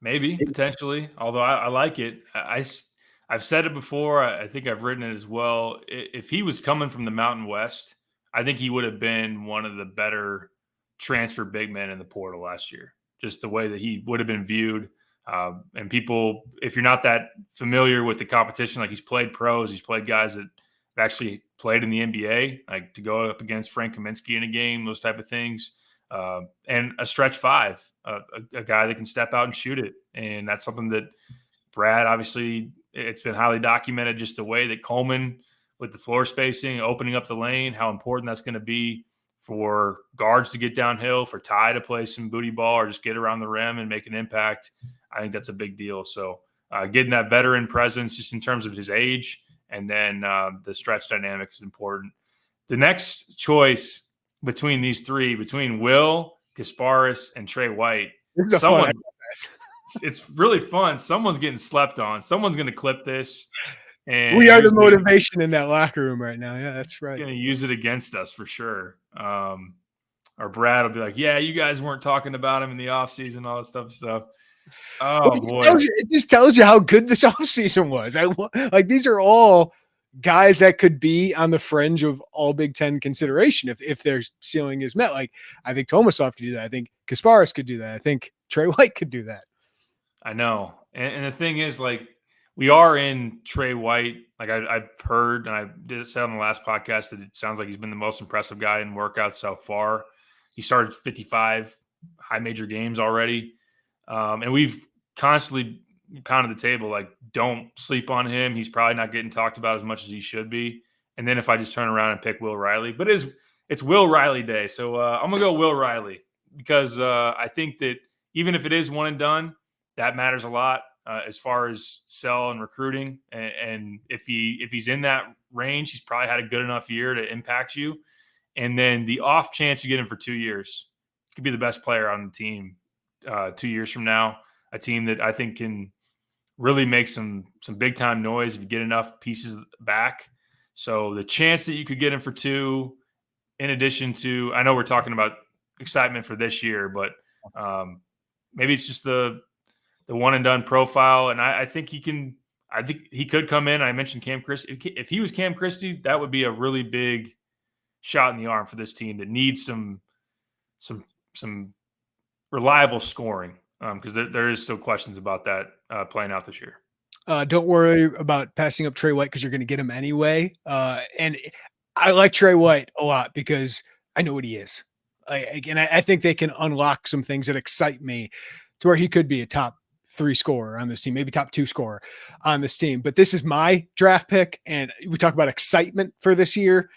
Maybe, potentially, although I like it. I've said it before. I think I've written it as well. If he was coming from the Mountain West, I think he would have been one of the better transfer big men in the portal last year. Just the way that he would have been viewed. And people, if you're not that familiar with the competition, like he's played pros, he's played guys that have actually played in the NBA, like to go up against Frank Kaminsky in a game, those type of things. And a stretch five, a guy that can step out and shoot it. And that's something that Brad, obviously, it's been highly documented, just the way that Coleman with the floor spacing, opening up the lane, how important that's going to be for guards to get downhill, for Ty to play some booty ball or just get around the rim and make an impact. I think that's a big deal. So getting that veteran presence just in terms of his age, and then the stretch dynamic is important. The next choice between these three, between Will, Kasparis, and Trey White, This is a fun exercise. It's really fun. Someone's getting slept on. Someone's going to clip this. And we are the motivation in that locker room right now. Yeah, that's right. Going to use it against us for sure. Or Brad will be like, yeah, you guys weren't talking about him in the offseason, all that stuff. Oh, boy. It just tells you how good this offseason was. Like these are all guys that could be on the fringe of all Big Ten consideration if their ceiling is met. Like I think Tomasov could do that. I think Kasparis could do that. I think Trey White could do that. I know. And the thing is, like, we are in Trey White. Like I've heard, and I did say on the last podcast that it sounds like he's been the most impressive guy in workouts so far. He started 55 high major games already. And we've constantly pounded the table, like, don't sleep on him. He's probably not getting talked about as much as he should be. And then if I just turn around and pick Will Riley, but it's Will Riley day. So I'm going to go Will Riley because I think that even if it is one and done, that matters a lot as far as sell and recruiting. And if he's in that range, he's probably had a good enough year to impact you. And then the off chance you get him for 2 years, he could be the best player on the team 2 years from now, a team that I think can really make some big time noise if you get enough pieces back. So the chance that you could get him for 2, in addition to, I know we're talking about excitement for this year, but maybe it's just the one and done profile. And I think he could come in. I mentioned Cam Christie. If he was Cam Christie, that would be a really big shot in the arm for this team that needs some reliable scoring, because there is still questions about that playing out this year. Don't worry about passing up Trey White because you're going to get him anyway. And I like Trey White a lot because I know what he is. I think they can unlock some things that excite me to where he could be a top 3 scorer on this team, maybe top 2 scorer on this team. But this is my draft pick, and we talk about excitement for this year.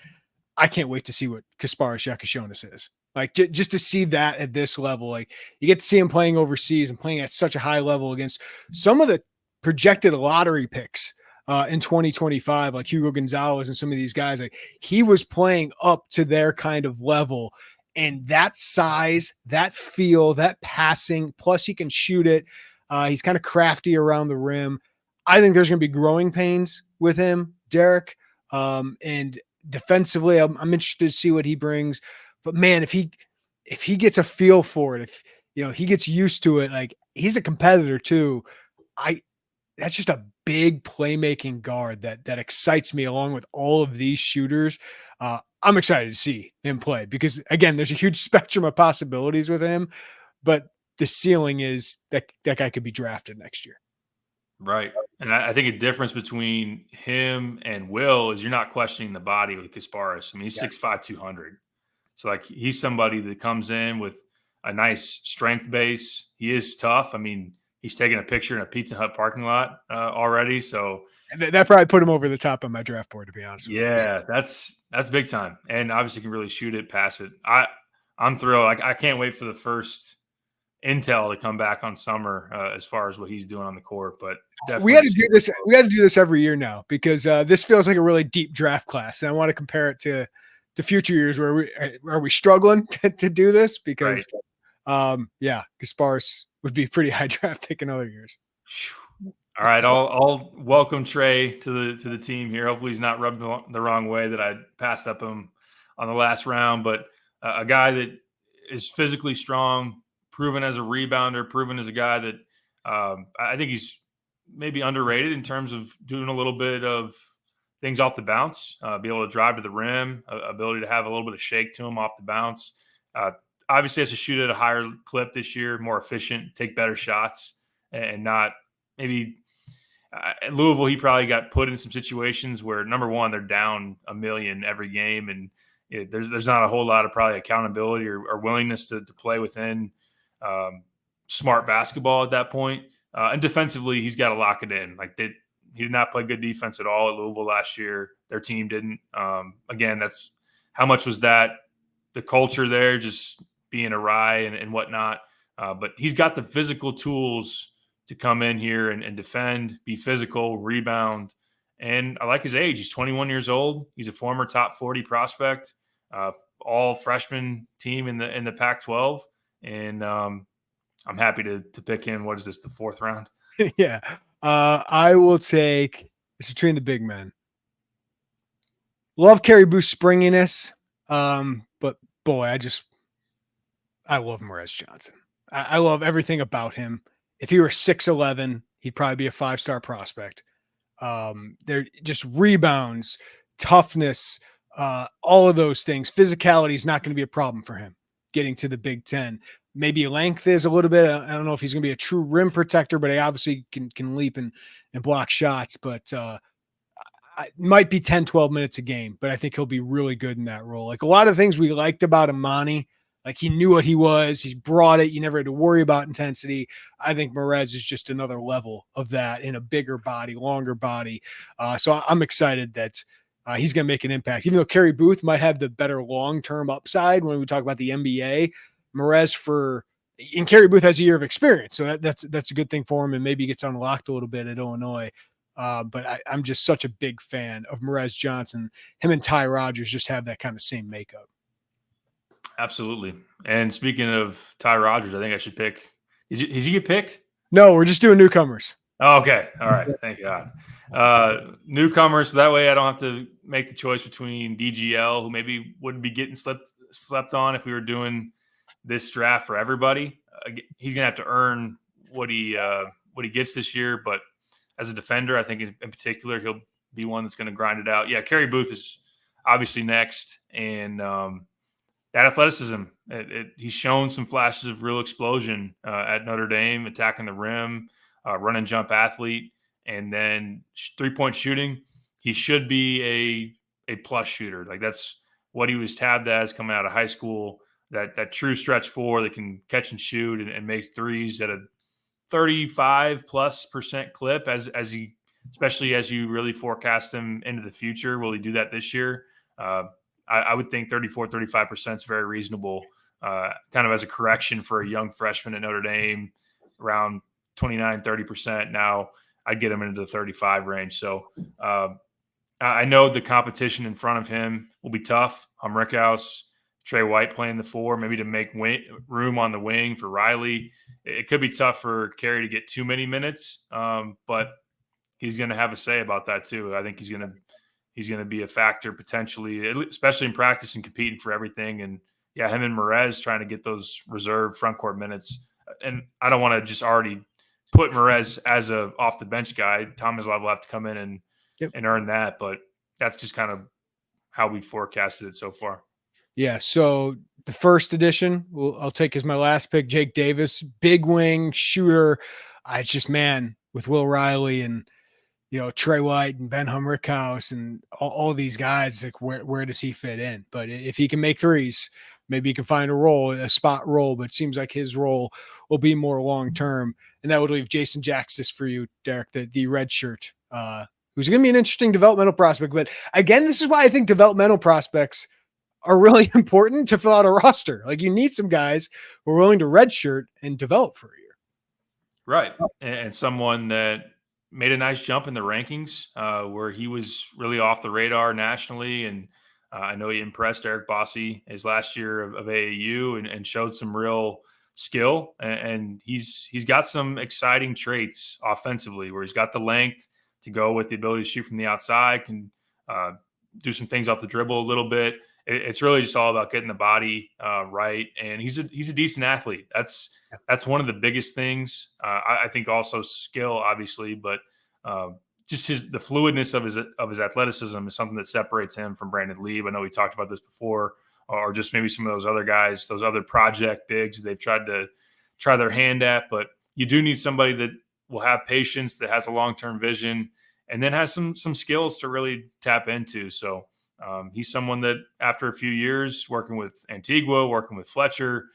I can't wait to see what Kasparis Yakashonis is. Like just to see that at this level, like you get to see him playing overseas and playing at such a high level against some of the projected lottery picks in 2025, like Hugo Gonzalez and some of these guys. Like he was playing up to their kind of level, and that size, that feel, that passing, plus he can shoot it. He's kind of crafty around the rim. I think there's going to be growing pains with him, Derek. And defensively, I'm interested to see what he brings. But man, if he gets a feel for it, if he gets used to it, like he's a competitor too. That's just a big playmaking guard that excites me along with all of these shooters. I'm excited to see him play because again, there's a huge spectrum of possibilities with him, but the ceiling is that guy could be drafted next year. Right. And I think a difference between him and Will is you're not questioning the body with Kasparis. I mean, he's 6'5", 200. So, like, he's somebody that comes in with a nice strength base. He is tough. I mean, he's taking a picture in a Pizza Hut parking lot already. So that probably put him over the top on my draft board, to be honest with you. Yeah, that's big time. And obviously can really shoot it, pass it. I'm thrilled. I can't wait for the first intel to come back on summer as far as what he's doing on the court. But We definitely got to do this. We got to do this every year now because this feels like a really deep draft class, and I want to compare it to future years where are we struggling to do this because, yeah, Gaspars would be a pretty high draft pick in other years. All right, I'll welcome Trey to the team here. Hopefully, he's not rubbed the wrong way that I passed up him on the last round. But a guy that is physically strong, proven as a rebounder, proven as a guy that I think he's maybe underrated in terms of doing a little bit of things off the bounce, be able to drive to the rim, ability to have a little bit of shake to him off the bounce. Obviously, has to shoot at a higher clip this year, more efficient, take better shots, and not maybe. At Louisville, he probably got put in some situations where, number one, they're down $1 million every game, and there's not a whole lot of probably accountability or willingness to play within smart basketball at that point. And defensively, he's got to lock it in. He did not play good defense at all at Louisville last year. Their team didn't. Again, that's how much was that the culture there just being awry and whatnot. But he's got the physical tools to come in here and defend, be physical, rebound. And I like his age. He's 21 years old. He's a former top 40 prospect, all freshman team in the Pac-12. And I'm happy to pick him. What is this, the 4th round? Yeah. I will take – it's between the big men. Love Kerry Booth's springiness, but, boy, I love Morez Johnson. I love everything about him. If he were 6'11", he'd probably be a 5-star prospect. They're just rebounds, toughness, all of those things. Physicality is not going to be a problem for him getting to the Big Ten. Maybe length is a little bit. I don't know if he's going to be a true rim protector, but he obviously can leap and block shots. But it might be 10, 12 minutes a game, but I think he'll be really good in that role. Like a lot of things we liked about Imani, like he knew what he was. He brought it. You never had to worry about intensity. I think Morez is just another level of that in a bigger body, longer body. So I'm excited that he's going to make an impact. Even though Kerry Booth might have the better long-term upside when we talk about the NBA, Morez and Kerry Booth has a year of experience. So that's a good thing for him. And maybe he gets unlocked a little bit at Illinois. But I'm just such a big fan of Morez Johnson. Him and Ty Rodgers just have that kind of same makeup. Absolutely. And speaking of Ty Rodgers, I think I should pick. Did he get picked? No, we're just doing newcomers. Oh, okay. All right. Thank God. Newcomers. So that way I don't have to make the choice between DGL, who maybe wouldn't be getting slept on if we were doing this draft for everybody. He's going to have to earn what he gets this year. But as a defender, I think in particular, he'll be one that's going to grind it out. Yeah, Kerry Booth is obviously next. And that athleticism, he's shown some flashes of real explosion at Notre Dame, attacking the rim, run and jump athlete, and then 3-point shooting. He should be a plus shooter. Like that's what he was tabbed as coming out of high school. That true stretch 4 that can catch and shoot and make threes at a 35+% clip as he, especially as you really forecast him into the future. Will he do that this year? I would think 35% is very reasonable, kind of as a correction for a young freshman at Notre Dame, around 29-30%. Now I'd get him into the 35 range. So I know the competition in front of him will be tough. Rickhouse, Trey White playing the 4, maybe to make room on the wing for Riley. It could be tough for Kerry to get too many minutes, but he's going to have a say about that too. I think he's going to be a factor potentially, especially in practice and competing for everything. And yeah, him and Morez trying to get those reserve front court minutes. And I don't want to just already put Morez as a off the bench guy. Tomislav will have to come in and earn that, but that's just kind of how we forecasted it so far. Yeah. So the first edition, I'll take as my last pick, Jake Davis, big wing shooter. It's just, man, with Will Riley and, Trey White and Ben Rickhouse and all these guys, like where does he fit in? But if he can make threes, maybe he can find a spot role, but it seems like his role will be more long-term. And that would leave Jason Jackson for you, Derek, the red shirt, who's going to be an interesting developmental prospect. But again, this is why I think developmental prospects are really important to fill out a roster. Like you need some guys who are willing to redshirt and develop for a year. Right. And someone that made a nice jump in the rankings where he was really off the radar nationally. And I know he impressed Eric Bossy his last year of AAU and showed some real skill. And he's got some exciting traits offensively where he's got the length to go with the ability to shoot from the outside, can do some things off the dribble a little bit. It's really just all about getting the body right. And he's a decent athlete. That's one of the biggest things. I think also skill, obviously, but just the fluidness of his athleticism is something that separates him from Brandon Lieb. I know we talked about this before, or just maybe some of those other guys, those other project bigs they've tried to try their hand at. But you do need somebody that will have patience, that has a long-term vision, and then has some skills to really tap into. So he's someone that after a few years working with Antigua, working with Fletcher,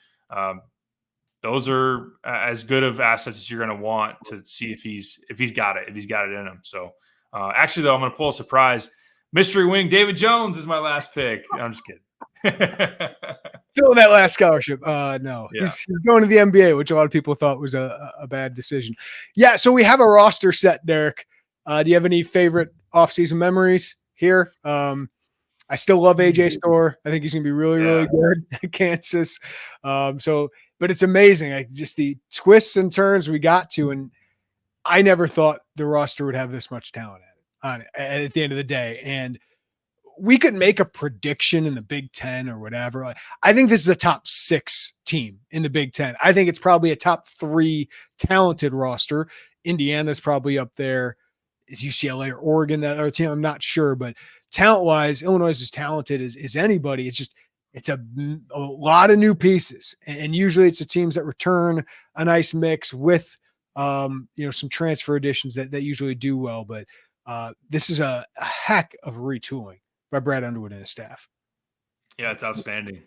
those are as good of assets as you're going to want to see if he's got it in him. So actually, though, I'm going to pull a surprise. Mystery wing David Jones is my last pick. I'm just kidding. Fill that last scholarship. No, Yeah. he's going to the NBA, which a lot of people thought was a bad decision. Yeah, so we have a roster set, Derek. Do you have any favorite offseason memories here? I still love AJ Storr. I think he's going to be really good at Kansas. But it's amazing. Like just the twists and turns we got to, and I never thought the roster would have this much talent on it at the end of the day. And we could make a prediction in the Big Ten or whatever. I think this is a top 6 team in the Big Ten. I think it's probably a top 3 talented roster. Indiana's probably up there. Is UCLA or Oregon that other team? I'm not sure, but talent-wise, Illinois is as talented as anybody. It's a lot of new pieces, and usually it's the teams that return a nice mix with some transfer additions that usually do well. But this is a heck of retooling by Brad Underwood and his staff. Yeah, it's outstanding.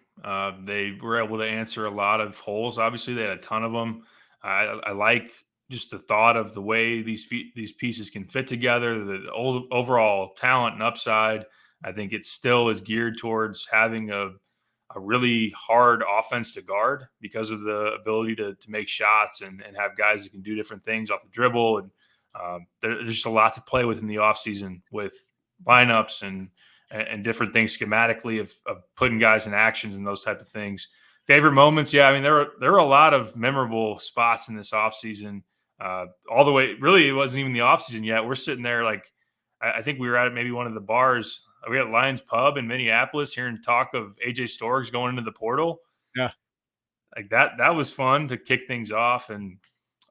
They were able to answer a lot of holes. Obviously, they had a ton of them. I like just the thought of the way these pieces can fit together, the overall talent and upside. I think it still is geared towards having a really hard offense to guard because of the ability to make shots and have guys that can do different things off the dribble. And there's just a lot to play with in the offseason with lineups and different things schematically of putting guys in actions and those type of things. Favorite moments? Yeah, I mean, there were a lot of memorable spots in this offseason. All the way, really, it wasn't even the offseason yet. We're sitting there like, I think we were at maybe one of the bars. We at Lions Pub in Minneapolis hearing talk of AJ Storrs going into the portal. Yeah. Like that was fun to kick things off. And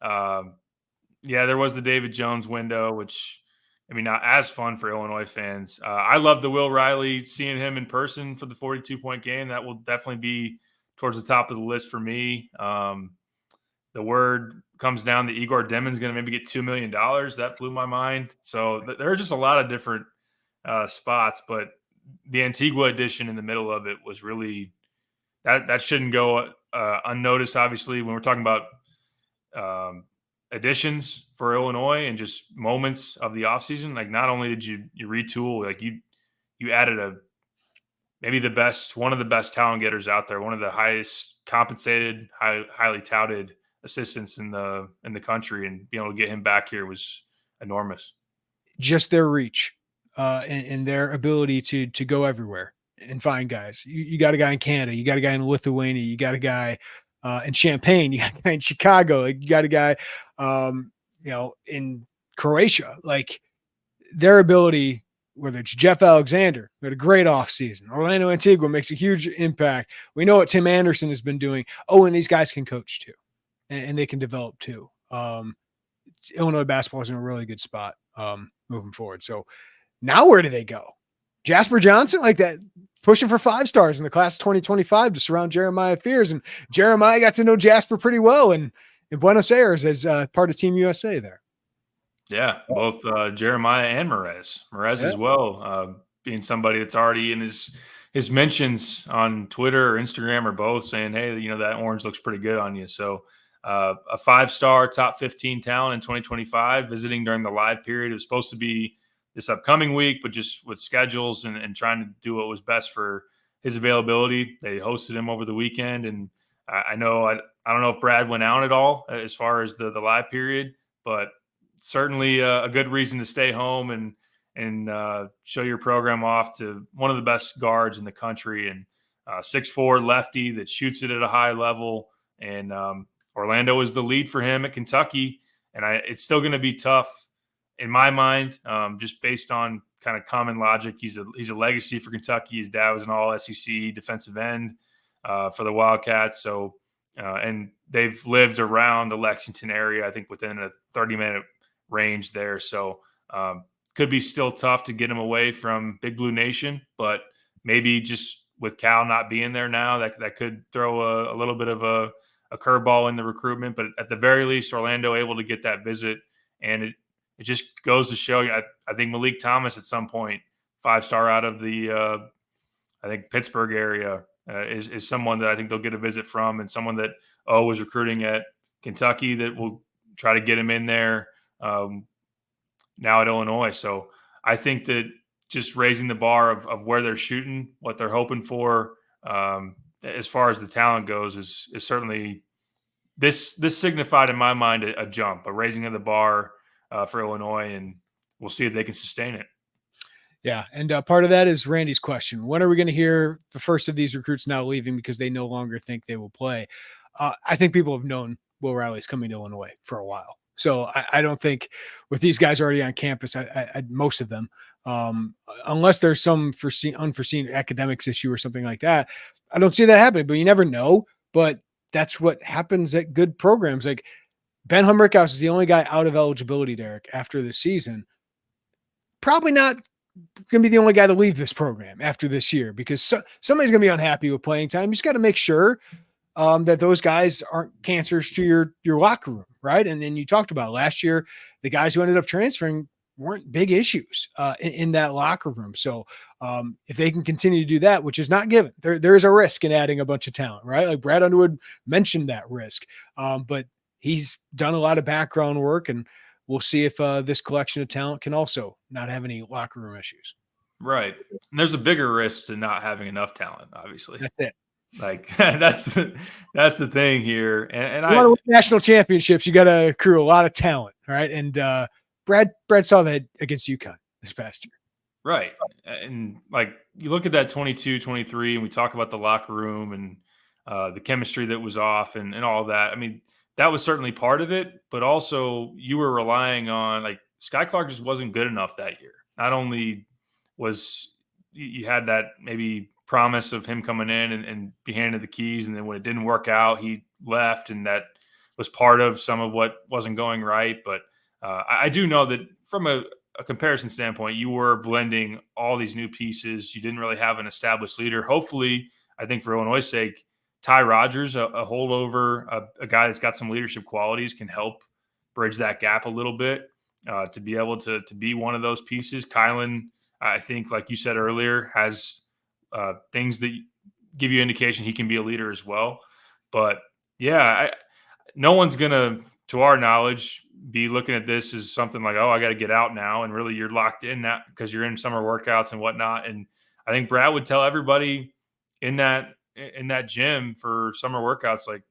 there was the David Jones window, which, I mean, not as fun for Illinois fans. I love the Will Riley, seeing him in person for the 42-point game. That will definitely be towards the top of the list for me. The word comes down that Igor Demon's going to maybe get $2 million. That blew my mind. So there are just a lot of different spots, but the Antigua edition in the middle of it was really that shouldn't go unnoticed. Obviously, when we're talking about additions for Illinois and just moments of the offseason, like not only did you retool, like you added one of the best talent getters out there, one of the highest compensated, highly touted assistants in the country, and being able to get him back here was enormous. Just their reach and their ability to go everywhere and find guys. You got a guy in Canada, you got a guy in Lithuania, you got a guy in Champaign, you got a guy in Chicago, you got a guy in Croatia. Like their ability, whether it's Jeff Alexander, who had a great offseason, Orlando Antigua makes a huge impact. We know what Tim Anderson has been doing. Oh, and these guys can coach too, and they can develop too. Illinois basketball is in a really good spot moving forward. So now where do they go? Jasper Johnson, like that, pushing for 5 stars in the class of 2025 to surround Jeremiah Fears. And Jeremiah got to know Jasper pretty well in Buenos Aires as part of Team USA there. Yeah, both Jeremiah and Merez as well, being somebody that's already in his mentions on Twitter or Instagram or both, saying, hey, that orange looks pretty good on you. So a 5-star top 15 talent in 2025 visiting during the live period. It was supposed to be this upcoming week, but just with schedules and trying to do what was best for his availability. They hosted him over the weekend, and I know I don't know if Brad went out at all as far as the live period, but certainly a good reason to stay home and show your program off to one of the best guards in the country, and 6'4" lefty that shoots it at a high level. And Orlando is the lead for him at Kentucky, and it's still going to be tough in my mind, just based on kind of common logic. He's a legacy for Kentucky. His dad was an all-SEC defensive end for the Wildcats. So, and they've lived around the Lexington area, I think within a 30-minute range there. So could be still tough to get him away from Big Blue Nation, but maybe just with Cal not being there now, that could throw a little bit of a curveball in the recruitment. But at the very least, Orlando able to get that visit, and it just goes to show you. I think Malik Thomas at some point, 5-star out of the I think Pittsburgh area, is someone that I think they'll get a visit from, and someone that was recruiting at Kentucky that will try to get him in there now at Illinois. So I think that just raising the bar of where they're shooting, what they're hoping for, as far as the talent goes, is certainly this signified in my mind a jump, a raising of the bar for Illinois, and we'll see if they can sustain it. Yeah, and part of that is Randy's question. When are we going to hear the first of these recruits now leaving because they no longer think they will play? I think people have known Will Riley's coming to Illinois for a while. So I don't think with these guys already on campus, most of them, unless there's some unforeseen academics issue or something like that, I don't see that happening, but you never know. But that's what happens at good programs. Like Ben Humrickhouse is the only guy out of eligibility, Derek, after this season. Probably not going to be the only guy to leave this program after this year, because somebody's going to be unhappy with playing time. You just got to make sure that those guys aren't cancers to your locker room, right? And then you talked about last year, the guys who ended up transferring weren't big issues in that locker room. So if they can continue to do that, which is not given, there is a risk in adding a bunch of talent, right? Like Brad Underwood mentioned that risk, but he's done a lot of background work, and we'll see if this collection of talent can also not have any locker room issues. Right. And there's a bigger risk to not having enough talent, obviously. That's it. Like that's the thing here. And you want to win national championships, you got to accrue a lot of talent. All right. And Brad saw that against UConn this past year. Right. And like you look at that 22-23, and we talk about the locker room and the chemistry that was off and all that. I mean, that was certainly part of it, but also you were relying on, like, Sky Clark just wasn't good enough that year. Not only was you had that maybe promise of him coming in and be handed the keys, and then when it didn't work out, he left, and that was part of some of what wasn't going right. But I do know that from a comparison standpoint, you were blending all these new pieces. You didn't really have an established leader. Hopefully, I think for Illinois' sake, Ty Rodgers, a holdover, a guy that's got some leadership qualities, can help bridge that gap a little bit to be able to be one of those pieces. Kylan, I think, like you said earlier, has things that give you indication he can be a leader as well. But yeah, no one's gonna, to our knowledge, be looking at this as something like, oh, I got to get out now, and really you're locked in that because you're in summer workouts and whatnot. And I think Brad would tell everybody in that gym for summer workouts, like,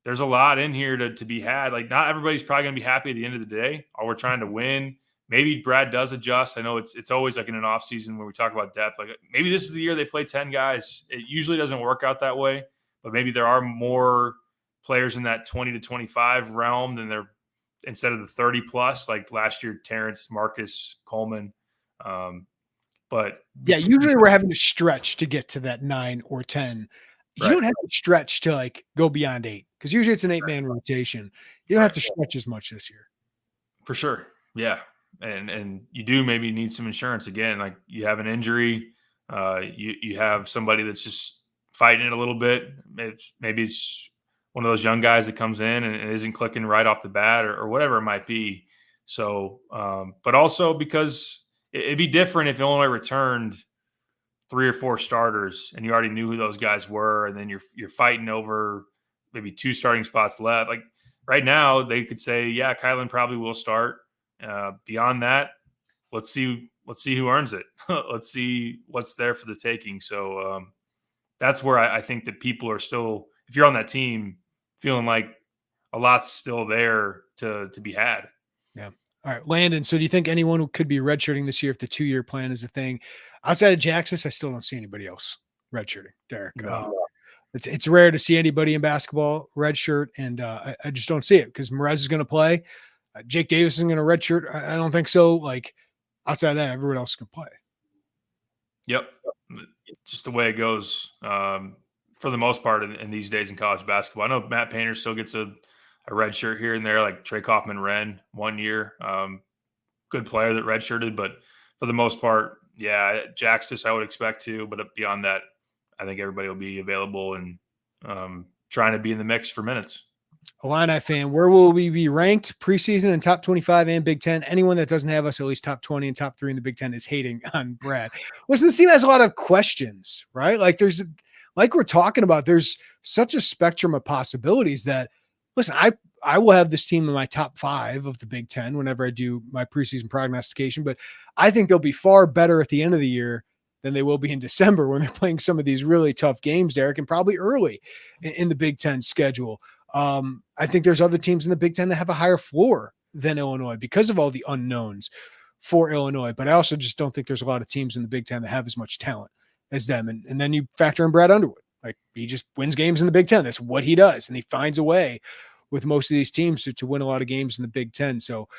there's a lot in here to be had. Like, not everybody's probably gonna be happy at the end of the day. All we're trying to win. Maybe Brad does adjust. I know it's always like in an offseason when we talk about depth. Like, maybe this is the year they play 10 guys. It usually doesn't work out that way, but maybe there are more players in that 20 to 25 realm than there, instead of the 30 plus, like last year, Terrence, Marcus, Coleman. But yeah, usually we're having to stretch to get to that 9 or 10. You don't have to stretch to like go beyond 8, because usually it's an 8-man rotation. You don't have to stretch as much this year. For sure. Yeah. And you do maybe need some insurance again. Like, you have an injury, you have somebody that's just fighting it a little bit. Maybe it's one of those young guys that comes in and isn't clicking right off the bat, or whatever it might be. So, but also because it'd be different if Illinois returned 3 or 4 starters and you already knew who those guys were, and then you're fighting over maybe 2 starting spots left. Like right now, they could say, yeah, Kylan probably will start. Beyond that, let's see who earns it. Let's see what's there for the taking. So that's where I think that people are still, if you're on that team, feeling like a lot's still there to be had. Yeah. All right, Landon. So do you think anyone who could be redshirting this year if the 2-year plan is a thing? Outside of Jaxis, I still don't see anybody else redshirting, Derek. No. It's rare to see anybody in basketball redshirt, and I just don't see it because Merez is going to play. Jake Davis is going to redshirt. I don't think so. Like outside of that, everyone else can play. Yep. Just the way it goes for the most part in these days in college basketball. I know Matt Painter still gets a red shirt here and there, like Trey Kaufman-Renn 1 year. Good player that redshirted, but for the most part, yeah, Jaxis I would expect to, but beyond that, I think everybody will be available and trying to be in the mix for minutes. Illini fan, where will we be ranked preseason in top 25 and Big Ten? Anyone that doesn't have us at least top 20 and top 3 in the Big Ten is hating on Brad. Listen, this team has a lot of questions, right? Like we're talking about, there's such a spectrum of possibilities that, listen, I will have this team in my top 5 of the Big Ten whenever I do my preseason prognostication, but I think they'll be far better at the end of the year than they will be in December when they're playing some of these really tough games, Derek, and probably early in the Big Ten schedule. I think there's other teams in the Big Ten that have a higher floor than Illinois because of all the unknowns for Illinois. But I also just don't think there's a lot of teams in the Big Ten that have as much talent as them. And then you factor in Brad Underwood. Like he just wins games in the Big Ten. That's what he does. And he finds a way with most of these teams to win a lot of games in the Big Ten. So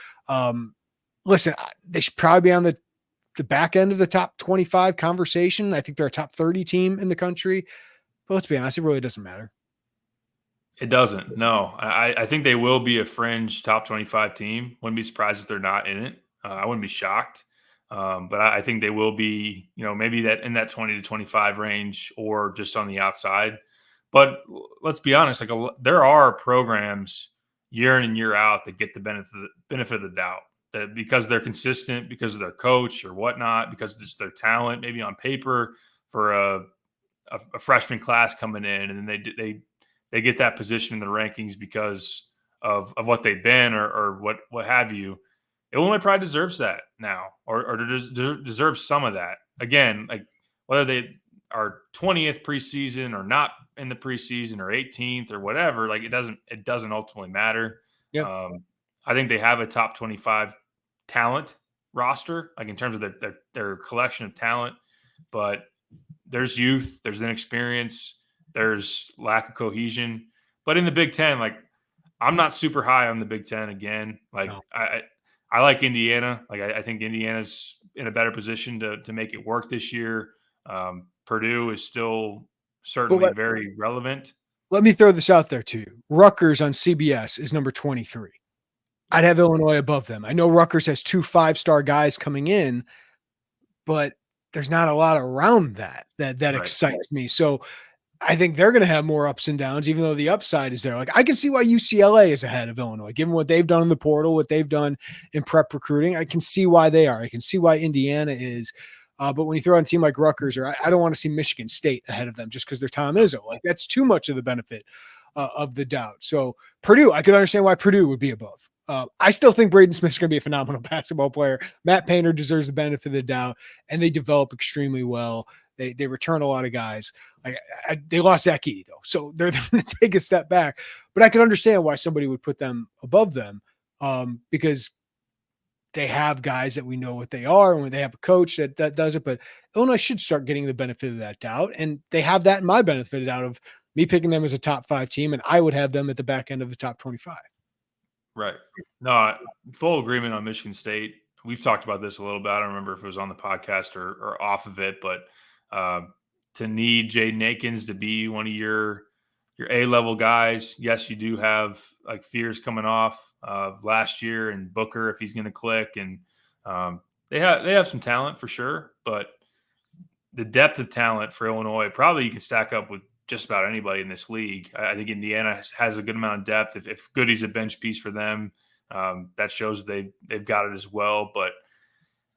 listen, they should probably be on the back end of the top 25 conversation. I think they're a top 30 team in the country. But let's be honest, it really doesn't matter. It doesn't. No, I think they will be a fringe top 25 team. Wouldn't be surprised if they're not in it. I wouldn't be shocked. But I think they will be, maybe that in that 20 to 25 range or just on the outside. But let's be honest, like there are programs year in and year out that get the benefit of the doubt that because they're consistent, because of their coach or whatnot, because it's their talent, maybe on paper for a freshman class coming in, and then they get that position in the rankings because of what they've been or what have you. Illinois probably deserves that now or deserves some of that. Again, like whether they are 20th preseason or not in the preseason or 18th or whatever, like it doesn't ultimately matter. Yep. I think they have a top 25 talent roster, like in terms of their collection of talent, but there's youth, there's inexperience, there's lack of cohesion. But in the Big Ten, like I'm not super high on the Big Ten again. Like No. I like Indiana. Like I think Indiana's in a better position to make it work this year. Purdue is still certainly very relevant. Let me throw this out there to you. Rutgers on CBS is number 23. I'd have Illinois above them. I know Rutgers has 2 5-star guys coming in, but there's not a lot around that right. Excites me. So I think they're going to have more ups and downs, even though the upside is there. Like I can see why UCLA is ahead of Illinois, given what they've done in the portal, what they've done in prep recruiting. I can see why they are. I can see why Indiana is. But when you throw in a team like Rutgers, or I don't want to see Michigan State ahead of them just because they're Tom Izzo. Like that's too much of the benefit of the doubt. So Purdue, I could understand why Purdue would be above. I still think Braden Smith's going to be a phenomenal basketball player. Matt Painter deserves the benefit of the doubt, and they develop extremely well. They return a lot of guys. They lost Zach Edey, though, so they're going to take a step back. But I can understand why somebody would put them above them because they have guys that we know what they are, and when they have a coach that does it. But Illinois should start getting the benefit of that doubt, and they have that in my benefit of doubt of me picking them as a top 5 team, and I would have them at the back end of the top 25. Right. No, full agreement on Michigan State. We've talked about this a little bit. I don't remember if it was on the podcast or off of it, but to need Jaden Akins to be one of your A-level guys, yes, you do have like fears coming off last year and Booker if he's going to click, and they have some talent for sure, but the depth of talent for Illinois probably you can stack up with just about anybody in this league. I think Indiana has a good amount of depth. If Goody's a bench piece for them, that shows they've got it as well. But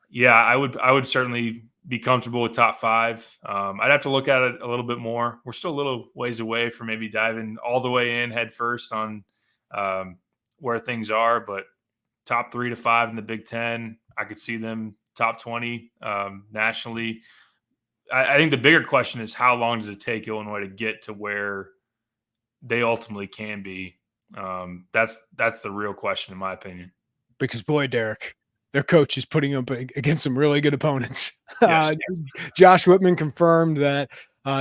yeah, I would certainly be comfortable with top 5. I'd have to look at it a little bit more. We're still a little ways away from maybe diving all the way in head first on where things are, but top 3 to 5 in the Big Ten, I could see them top 20 nationally. I think the bigger question is how long does it take Illinois to get to where they ultimately can be? That's the real question, in my opinion. Because boy, Derek, their coach is putting up against some really good opponents. Yes. Josh Whitman confirmed that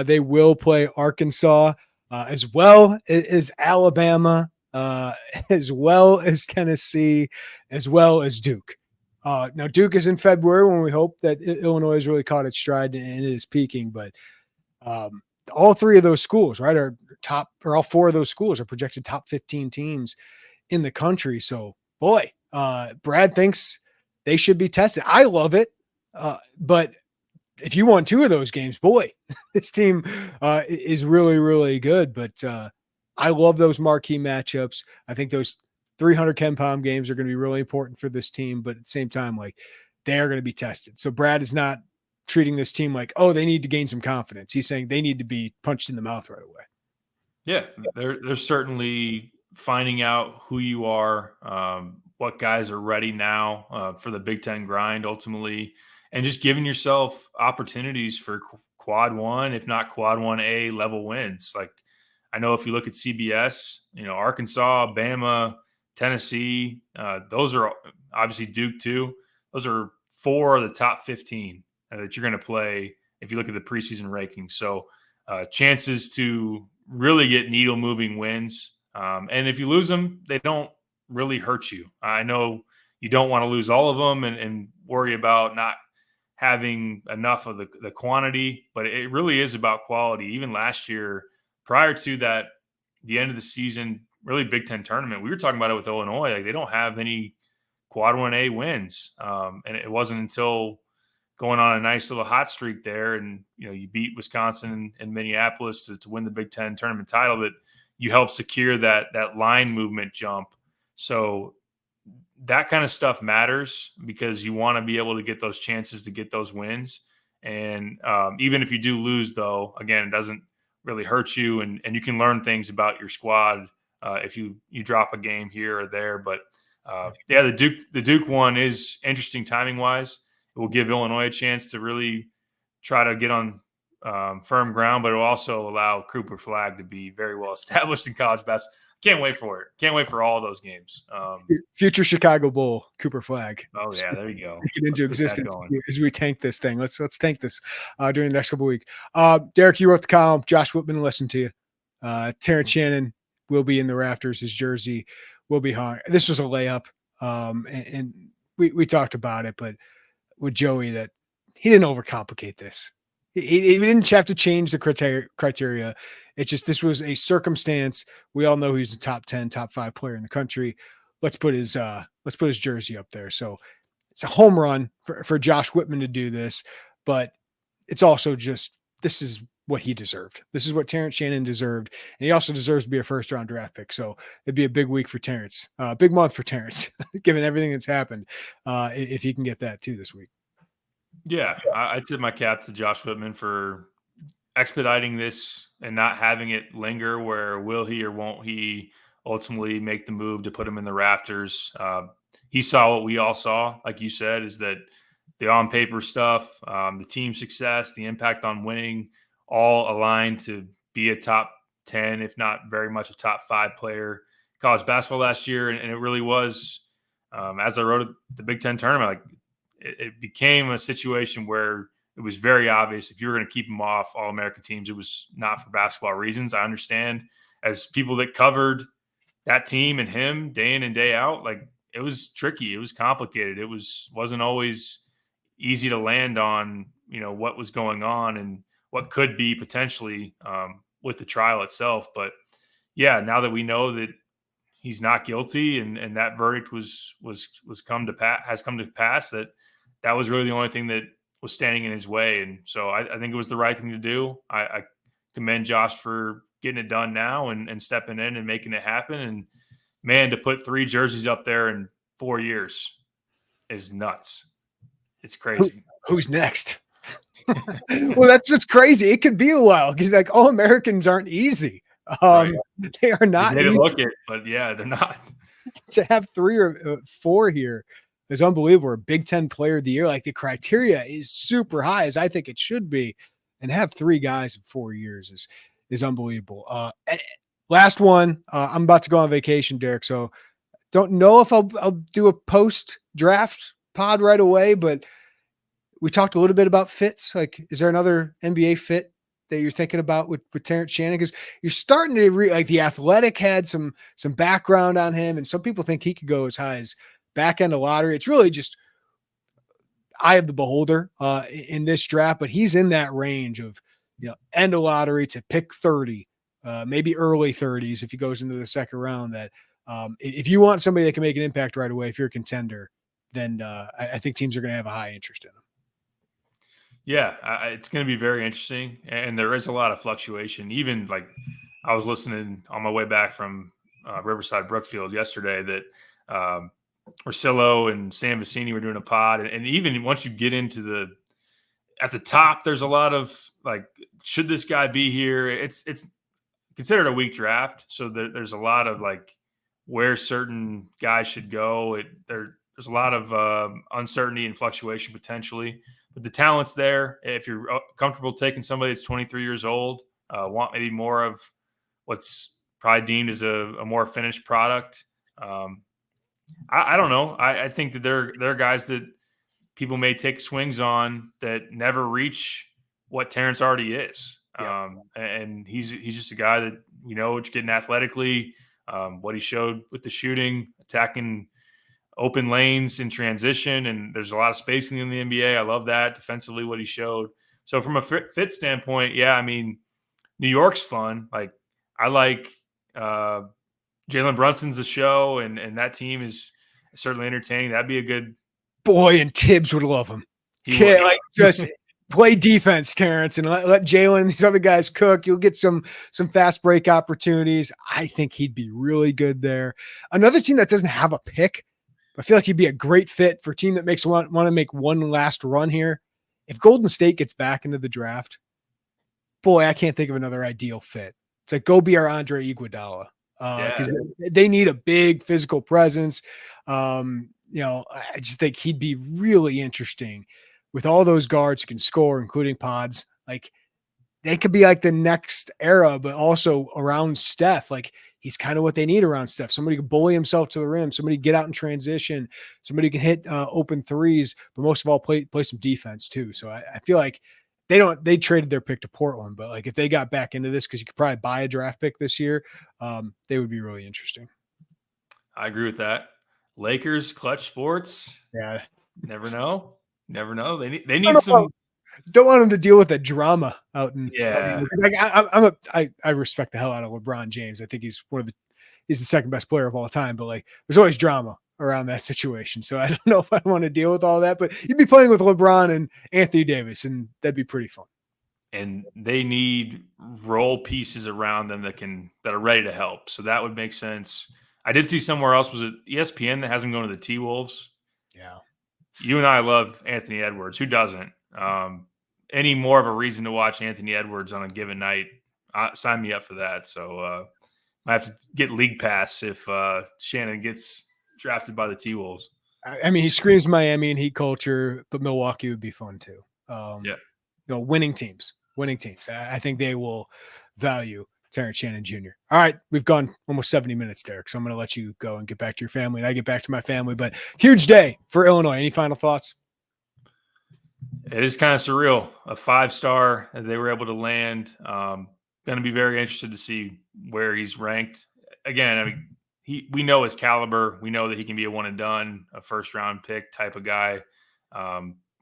they will play Arkansas as well as Alabama, as well as Tennessee, as well as Duke. Now, Duke is in February when we hope that Illinois has really caught its stride and it is peaking. But all three of those schools, right, are top, or all four of those schools are projected top 15 teams in the country. So, boy, Brad thinks they should be tested. I love it. But if you won two of those games, boy, this team is really, really good. But I love those marquee matchups. I think those 300 KenPom games are going to be really important for this team. But at the same time, like, they are going to be tested. So Brad is not treating this team like, oh, they need to gain some confidence. He's saying they need to be punched in the mouth right away. Yeah, they're certainly finding out who you are, what guys are ready now for the Big Ten grind ultimately, and just giving yourself opportunities for quad one, if not quad 1A level wins. Like, I know if you look at CBS, Arkansas, Bama, Tennessee, those are obviously Duke too. Those are 4 of the top 15 that you're going to play if you look at the preseason rankings. So chances to really get needle moving wins. And if you lose them, they don't really hurt you. I know you don't want to lose all of them and worry about not having enough of the quantity, but it really is about quality. Even last year, prior to that, the end of the season, really Big Ten tournament, we were talking about it with Illinois. Like, they don't have any quad 1A wins. And it wasn't until going on a nice little hot streak there, and you beat Wisconsin and Minneapolis to win the Big Ten tournament title, that you helped secure that line movement jump. So that kind of stuff matters because you want to be able to get those chances to get those wins. And even if you do lose, though, again, it doesn't really hurt you, and you can learn things about your squad if you drop a game here or there. But yeah, the Duke one is interesting timing wise. It will give Illinois a chance to really try to get on firm ground, but it will also allow Cooper Flag to be very well established in college basketball. Can't wait for it. Can't wait for all those games. Future Chicago Bull, Cooper Flag. Oh yeah, there you go. Get into existence as we tank this thing. Let's tank this during the next couple of weeks. Derek, you wrote the column. Josh Whitman listened to you. Terrence Shannon will be in the rafters. His jersey will be hung. This was a layup, and we talked about it, but with Joey, that he didn't overcomplicate this. He didn't have to change the criteria. It's just, this was a circumstance. We all know he's a top 10, top 5 player in the country. Let's put his jersey up there. So it's a home run for Josh Whitman to do this, but it's also just, this is what he deserved. This is what Terrence Shannon deserved. And he also deserves to be a first round draft pick. So it'd be a big week for Terrence, big month for Terrence, given everything that's happened. If he can get that too this week. Yeah, I tip my cap to Josh Whitman for expediting this and not having it linger where will he or won't he ultimately make the move to put him in the rafters. He saw what we all saw, like you said, is that the on-paper stuff, the team success, the impact on winning, all aligned to be a top 10, if not very much a top 5 player in college basketball last year. And it really was, as I wrote at the Big Ten tournament, like it became a situation where it was very obvious if you were going to keep him off All-American teams, it was not for basketball reasons. I understand, as people that covered that team and him day in and day out, like, it was tricky. It was complicated. It wasn't always easy to land on, what was going on and what could be potentially with the trial itself. But yeah, now that we know that he's not guilty and that verdict has come to pass, that was really the only thing that was standing in his way. And so I think it was the right thing to do. I commend Josh for getting it done now and stepping in and making it happen. And man, to put 3 jerseys up there in 4 years is nuts. It's crazy. Who's next? Well, that's what's crazy. It could be a while because, like, All-Americans aren't easy. Right. They are not. They look it, but yeah, they're not. To have 3 or 4 here is unbelievable. A Big Ten Player of the Year, like, the criteria is super high, as I think it should be. and have 3 guys in 4 years is unbelievable. Last one, I'm about to go on vacation, Derek, so don't know if I'll do a post-draft pod right away, but we talked a little bit about fits. Like, is there another NBA fit that you're thinking about with Terrence Shannon? Because you're starting to like the Athletic had some background on him, and some people think he could go as high as back end of lottery. It's really just eye of the beholder in this draft, but he's in that range of end of lottery to pick 30, maybe early 30s if he goes into the second round. That if you want somebody that can make an impact right away, if you're a contender, then I think teams are going to have a high interest in him. Yeah, it's going to be very interesting, and there is a lot of fluctuation. Even like I was listening on my way back from Riverside Brookfield yesterday that Orsillo and Sam Vecini were doing a pod, and even once you get into at the top, there's a lot of like, should this guy be here? It's considered a weak draft, so there's a lot of like where certain guys should go. There's a lot of uncertainty and fluctuation potentially. But the talent's there. If you're comfortable taking somebody that's 23 years old, want maybe more of what's probably deemed as a more finished product. I don't know. I think that there are guys that people may take swings on that never reach what Terrence already is. Yeah. And he's just a guy that, it's getting athletically, what he showed with the shooting, attacking open lanes in transition, and there's a lot of spacing in the NBA. I love that defensively, what he showed. So from a fit standpoint, yeah, I mean, New York's fun. Like, I like Jalen Brunson's a show, and that team is certainly entertaining. That'd be a good boy, and Tibbs would love him. Like, just play defense, Terrence, and let Jalen and these other guys cook. You'll get some fast break opportunities. I think he'd be really good there. Another team that doesn't have a pick, I feel like he'd be a great fit for a team that want to make one last run here. If Golden State gets back into the draft, boy, I can't think of another ideal fit. It's like, go be our Andre Iguodala, because they need a big physical presence. I just think he'd be really interesting with all those guards who can score, including pods. Like, they could be like the next era, but also around Steph. Like, he's kind of what they need around Steph. Somebody can bully himself to the rim. Somebody get out in transition. Somebody can hit open threes, but most of all, play some defense too. So I feel like they traded their pick to Portland, but like if they got back into this, because you could probably buy a draft pick this year, they would be really interesting. I agree with that. Lakers, clutch sports. Yeah. Never know. They need some. Don't want him to deal with the drama out in. Yeah. Like, I respect the hell out of LeBron James. I think he's he's the second best player of all time, but like there's always drama around that situation. So I don't know if I want to deal with all that, but you'd be playing with LeBron and Anthony Davis, and that'd be pretty fun. And they need role pieces around them that are ready to help. So that would make sense. I did see somewhere else, was it ESPN, that has him going to the T-Wolves? Yeah. You and I love Anthony Edwards. Who doesn't? Any more of a reason to watch Anthony Edwards on a given night, sign me up for that. So I have to get league pass if Shannon gets drafted by the T-Wolves. I mean, he screams Miami and Heat culture, but Milwaukee would be fun too. Winning teams. I think they will value Terrence Shannon Jr. All right, we've gone almost 70 minutes, Derek, so I'm going to let you go and get back to your family, and I get back to my family. But huge day for Illinois. Any final thoughts? It is kind of surreal. A 5-star that they were able to land. Going to be very interested to see where he's ranked. Again, I mean, we know his caliber. We know that he can be a one and done, a first-round pick type of guy.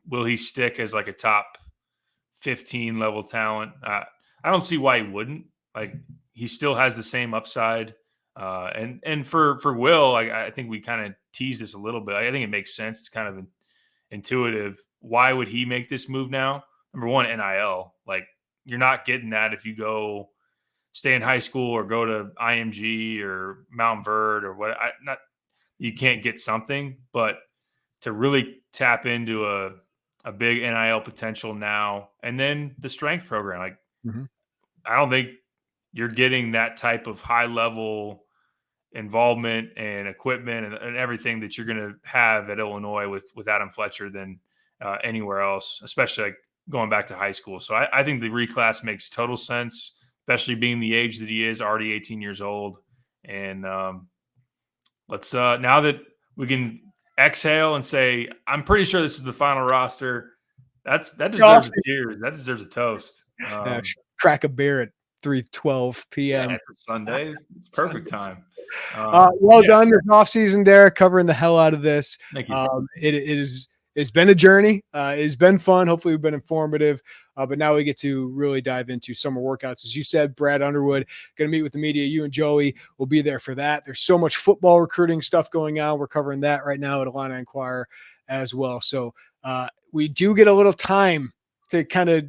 Will he stick as like a top 15 level talent? I don't see why he wouldn't. Like, he still has the same upside. And for Will, I think we kind of teased this a little bit. I think it makes sense. It's kind of intuitive. Why would he make this move now? Number one, NIL. Like, you're not getting that if you go stay in high school or go to IMG or Mount Verde or what. You can't get something, but to really tap into a big NIL potential now, and then the strength program. Like, I don't think you're getting that type of high level involvement and equipment and everything that you're going to have at Illinois with Adam Fletcher than anywhere else, especially like going back to high school. So I think the reclass makes total sense, especially being the age that he is, already 18 years old. And let's now that we can exhale and say, I'm pretty sure this is the final roster. That deserves a cheers. That deserves a toast. Crack a beer at 3:12 p.m. Yeah, Sunday. It's perfect time. Well done this offseason, Derek, covering the hell out of this. Thank you. It's been a journey. It's been fun. Hopefully we've been informative. But now we get to really dive into summer workouts. As you said, Brad Underwood, going to meet with the media. You and Joey will be there for that. There's so much football recruiting stuff going on. We're covering that right now at Illini Inquirer as well. So we do get a little time to kind of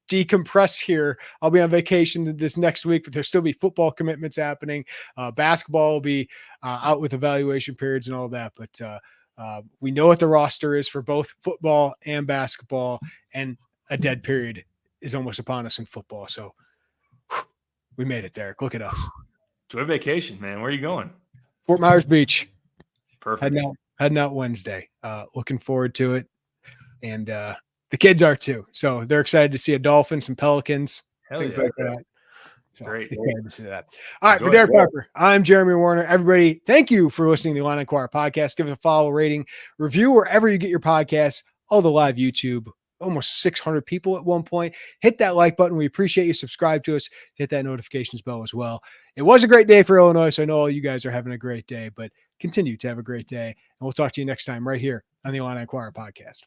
decompress here. I'll be on vacation this next week, but there'll still be football commitments happening. Basketball will be out with evaluation periods and all that. But we know what the roster is for both football and basketball, and a dead period is almost upon us in football. So we made it, Derek. Look at us. Enjoy vacation, man. Where are you going? Fort Myers Beach. Perfect. Heading out Wednesday. Looking forward to it. And the kids are too. So they're excited to see a dolphin, some pelicans, things like that. So great. Excited to see that. All right, for Derek Parker, I'm Jeremy Werner. Everybody, thank you for listening to the Illini Inquirer podcast. Give it a follow, rating, review wherever you get your podcasts, all the live YouTube. Almost 600 people at one point. Hit that like button. We appreciate you. Subscribe to us. Hit that notifications bell as well. It was a great day for Illinois, so I know all you guys are having a great day, but continue to have a great day. And we'll talk to you next time right here on the Illini Inquirer podcast.